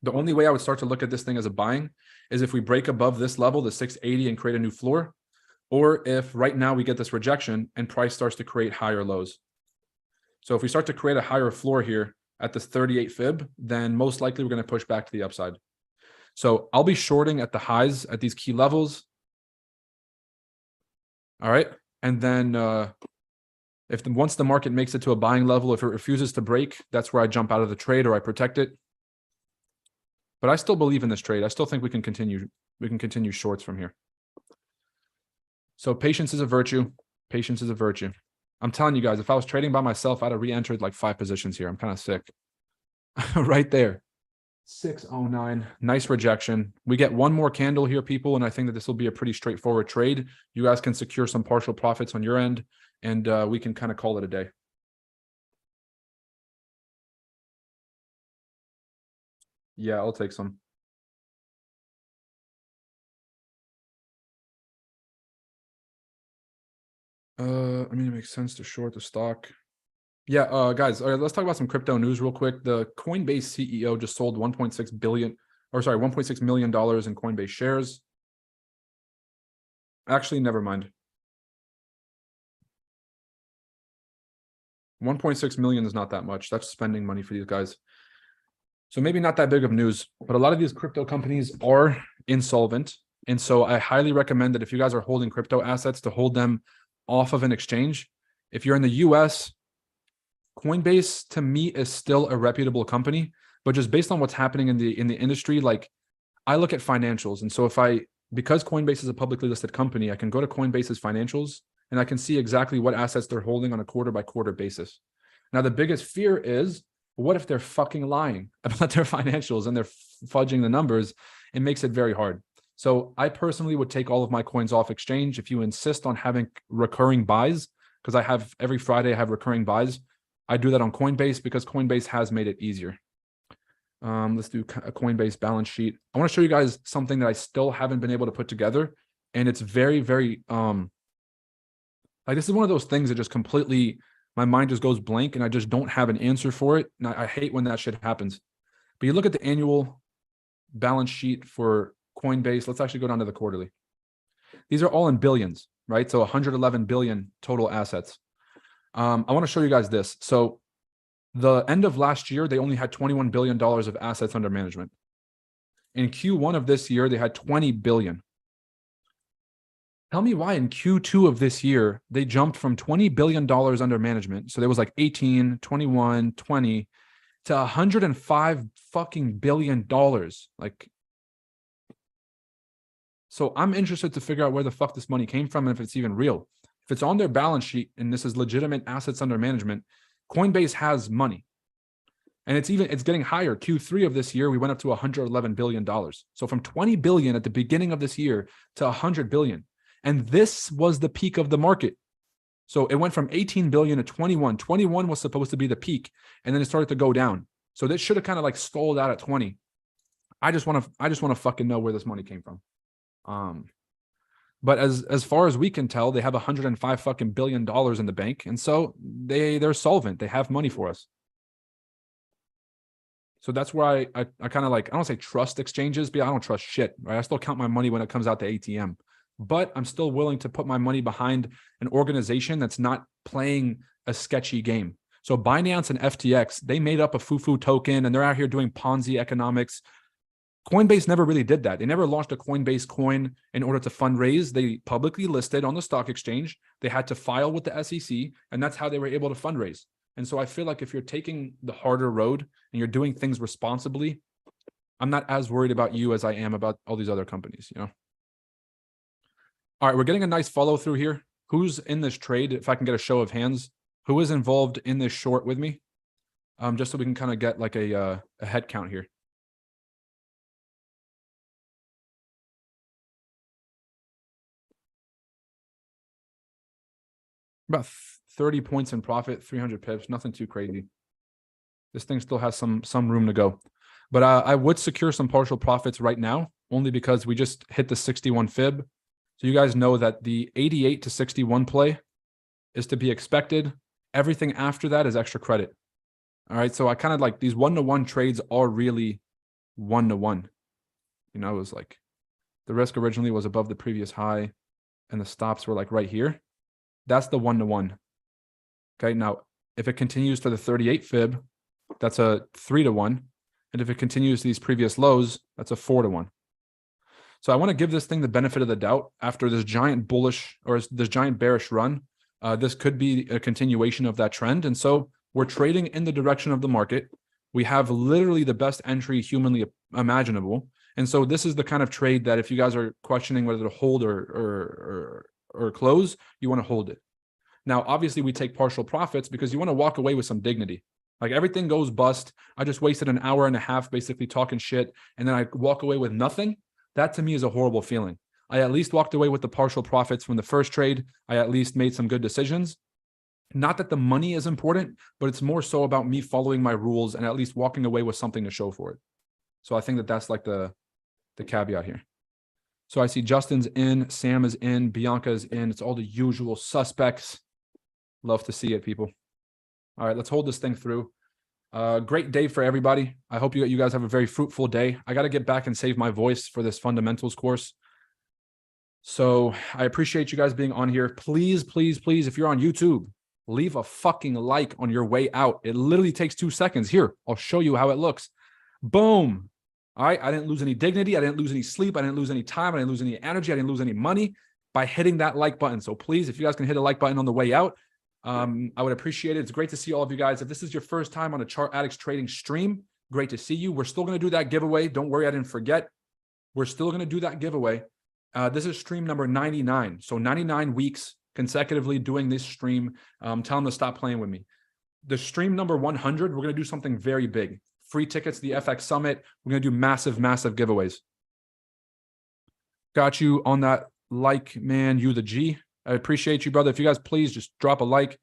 The only way I would start to look at this thing as a buying is if we break above this level, the 680, and create a new floor, or if right now we get this rejection and price starts to create higher lows. So if we start to create a higher floor here at this 38 fib, then most likely we're going to push back to the upside. So I'll be shorting at the highs at these key levels. All right. And then once the market makes it to a buying level, if it refuses to break, that's where I jump out of the trade or I protect it. But I still believe in this trade. I still think we can continue shorts from here. So patience is a virtue. Patience is a virtue. I'm telling you guys, if I was trading by myself, I'd have re-entered like 5 positions here. I'm kind of sick. Right there. 609. Nice rejection. We get one more candle here, people, and I think that this will be a pretty straightforward trade. You guys can secure some partial profits on your end, and we can kind of call it a day. Yeah, I'll take some. I mean, it makes sense to short the stock. Yeah, guys, all right, let's talk about some crypto news real quick. The Coinbase CEO just sold 1.6 billion, or sorry, $1.6 million in Coinbase shares. Actually, never mind. 1.6 million is not that much. That's spending money for these guys. So maybe not that big of news, but a lot of these crypto companies are insolvent. And so I highly recommend that if you guys are holding crypto assets, to hold them off of an exchange. If you're in the US, Coinbase to me is still a reputable company, but just based on what's happening in the industry, like I look at financials. And so because Coinbase is a publicly listed company, I can go to Coinbase's financials and I can see exactly what assets they're holding on a quarter by quarter basis. Now, the biggest fear is, what if they're fucking lying about their financials and they're fudging the numbers? It makes it very hard. So I personally would take all of my coins off exchange. If you insist on having recurring buys, because I have every Friday, I have recurring buys. I do that on Coinbase because Coinbase has made it easier. Let's do a Coinbase balance sheet. I want to show you guys something that I still haven't been able to put together. And it's very, very, like this is one of those things that just completely, my mind just goes blank and I just don't have an answer for it. And I hate when that shit happens. But you look at the annual balance sheet for Coinbase. Let's actually go down to the quarterly. These are all in billions, right? So 111 billion total assets. I want to show you guys this. So the end of last year, they only had $21 billion of assets under management. In Q1 of this year, they had 20 billion. Tell me why in Q2 of this year, they jumped from $20 billion under management. So there was like 18, 21, 20 to 105 fucking billion dollars. Like, so I'm interested to figure out where the fuck this money came from and if it's even real. If it's on their balance sheet and this is legitimate assets under management, Coinbase has money. And it's getting higher. Q3 of this year, we went up to $111 billion. So from 20 billion at the beginning of this year to 100 billion. And this was the peak of the market. So it went from 18 billion to 21. 21 was supposed to be the peak. And then it started to go down. So this should have kind of like stalled out at 20. I just want to fucking know where this money came from. But as far as we can tell, they have 105 fucking billion dollars in the bank. And so they're solvent. They have money for us. So that's why I kind of like, I don't say trust exchanges, but I don't trust shit, right? I still count my money when it comes out to ATM, but I'm still willing to put my money behind an organization that's not playing a sketchy game. So Binance and FTX, they made up a foo-foo token and they're out here doing Ponzi economics. Coinbase never really did that. They never launched a Coinbase coin in order to fundraise. They publicly listed on the stock exchange. They had to file with the SEC, and that's how they were able to fundraise. And so I feel like if you're taking the harder road and you're doing things responsibly, I'm not as worried about you as I am about all these other companies, you know? All right, we're getting a nice follow through here. Who's in this trade? If I can get a show of hands, who is involved in this short with me? Just so we can kind of get like a head count here. About 30 points in profit, 300 pips, nothing too crazy. This thing still has some room to go. But I would secure some partial profits right now, only because we just hit the 61 fib. So you guys know that the 88 to 61 play is to be expected. Everything after that is extra credit. All right, so I kind of like these one-to-one trades are really one-to-one. You know, it was like the risk originally was above the previous high and the stops were like right here. That's the one-to-one. Okay, now if it continues to the 38 fib, that's a 3-to-1. And if it continues to these previous lows, that's a 4-to-1. So I want to give this thing the benefit of the doubt after this giant bullish or this giant bearish run. This could be a continuation of that trend. And so we're trading in the direction of the market. We have literally the best entry humanly imaginable. And so this is the kind of trade that if you guys are questioning whether to hold or close, you want to hold it. Now, obviously, we take partial profits because you want to walk away with some dignity. Like everything goes bust. I just wasted an hour and a half basically talking shit, and then I walk away with nothing. That to me is a horrible feeling. I at least walked away with the partial profits from the first trade. I at least made some good decisions. Not that the money is important, but it's more so about me following my rules and at least walking away with something to show for it. So I think that that's like the caveat here. So I see Justin's in, Sam is in, Bianca is in. It's all the usual suspects. Love to see it, people. All right, let's hold this thing through. Great day for everybody. I hope you guys have a very fruitful day. I got to get back and save my voice for this fundamentals course. So I appreciate you guys being on here. Please, please, please, if you're on YouTube, leave a fucking like on your way out. It literally takes 2 seconds. Here, I'll show you how it looks. Boom. All right, I didn't lose any dignity. I didn't lose any sleep. I didn't lose any time. I didn't lose any energy. I didn't lose any money by hitting that like button. So please, if you guys can hit a like button on the way out, I would appreciate it. It's great to see all of you guys. If this is your first time on a Chart Addicts trading stream, great to see you. We're still going to do that giveaway. Don't worry, I didn't forget. We're still going to do that giveaway. This is stream number 99. So 99 weeks consecutively doing this stream. Tell them to stop playing with me. The stream number 100, we're going to do something very big. Free tickets to the FX Summit. We're going to do massive, massive giveaways. Got you on that like, man, you the G. I appreciate you, brother. If you guys please just drop a like.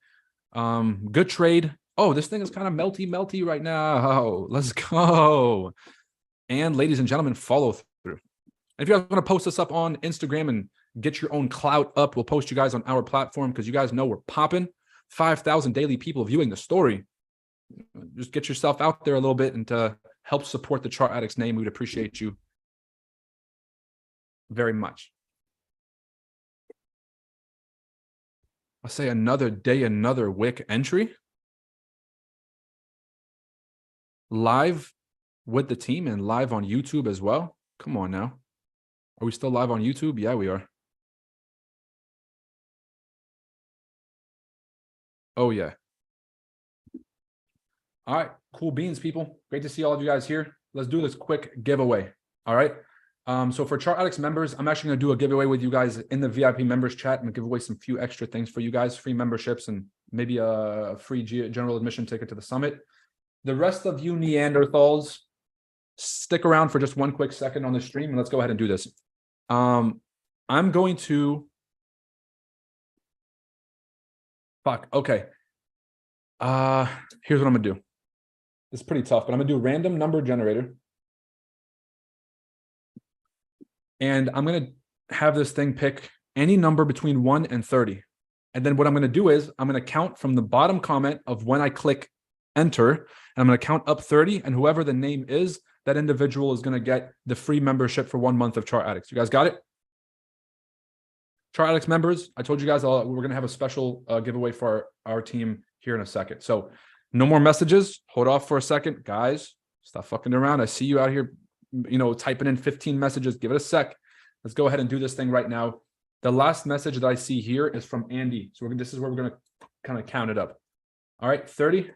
Good trade. Oh, this thing is kind of melty right now. Let's go. And ladies and gentlemen, follow through. And if you guys want to post this up on Instagram and get your own clout up, we'll post you guys on our platform because you guys know we're popping. 5,000 daily people viewing the story. Just get yourself out there a little bit and to help support the Chart Addicts name. We would appreciate you very much. I'll say another day, another wick entry. Live with the team and live on YouTube as well. Come on now. Are we still live on YouTube? Yeah, we are. Oh, yeah. All right. Cool beans, people. Great to see all of you guys here. Let's do this quick giveaway. All right. So for Chart Addicts members, I'm actually going to do a giveaway with you guys in the VIP members chat. I'm going to give away some few extra things for you guys, free memberships and maybe a free general admission ticket to the summit. The rest of you Neanderthals, stick around for just one quick second on the stream and let's go ahead and do this. I'm going to... Okay. Here's what I'm going to do. It's pretty tough, but I'm going to do random number generator. And I'm going to have this thing pick any number between 1 and 30. And then what I'm going to do is I'm going to count from the bottom comment of when I click enter. And I'm going to count up 30. And whoever the name is, that individual is going to get the free membership for 1 month of Chart Addicts. You guys got it? Chart Addicts members, I told you guys we're going to have a special giveaway for our team here in a second. So no more messages. Hold off for a second. Guys, stop fucking around. I see you out here, typing in 15 messages. Give it a sec. Let's go ahead and do this thing right now. The last message that I see here is from Andy. So this is where we're going to kind of count it up. All right, 30.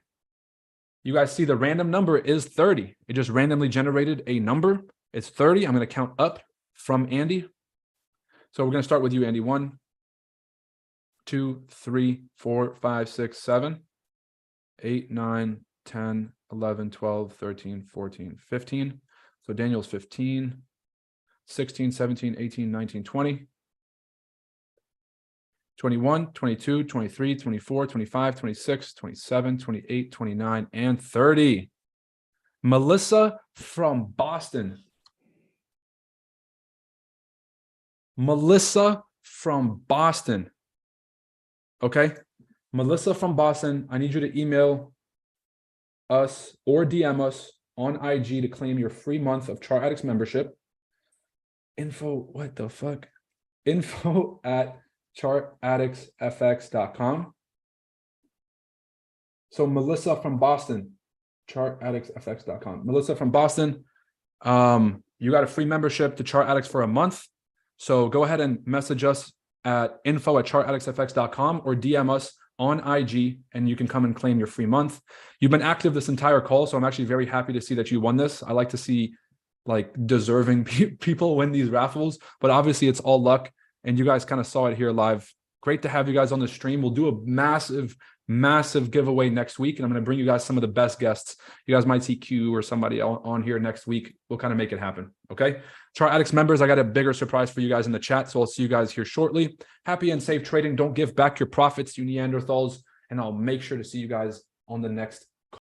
You guys see the random number is 30. It just randomly generated a number. It's 30. I'm going to count up from Andy. So we're going to start with you, Andy. 1, 2, 3, 4, 5, 6, 7, 8, 9, 10, 11, 12, 13, 14, 15. So Daniel's 15, 16, 17, 18, 19, 20, 21, 22, 23, 24, 25, 26, 27, 28, 29, and 30. Melissa from Boston. Melissa from Boston. Okay. Melissa from Boston, I need you to email us or DM us on IG to claim your free month of Chart Addicts membership. What the fuck? Info at chartaddictsfx.com. So Melissa from Boston, chartaddictsfx.com. Melissa from Boston, you got a free membership to Chart Addicts for a month. So go ahead and message us at info@chartaddictsfx.com or DM us on IG and you can come and claim your free month. You've been active this entire call, so I'm actually very happy to see that you won this. I like to see deserving people win these raffles, but obviously it's all luck and you guys kind of saw it here live Great to have you guys on the stream. We'll do a massive giveaway next week, and I'm going to bring you guys some of the best guests. You guys might see Q or somebody on here next week. We'll kind of make it happen. Okay. Chart Addicts members, I got a bigger surprise for you guys in the chat. So I'll see you guys here shortly. Happy and safe trading. Don't give back your profits, you Neanderthals. And I'll make sure to see you guys on the next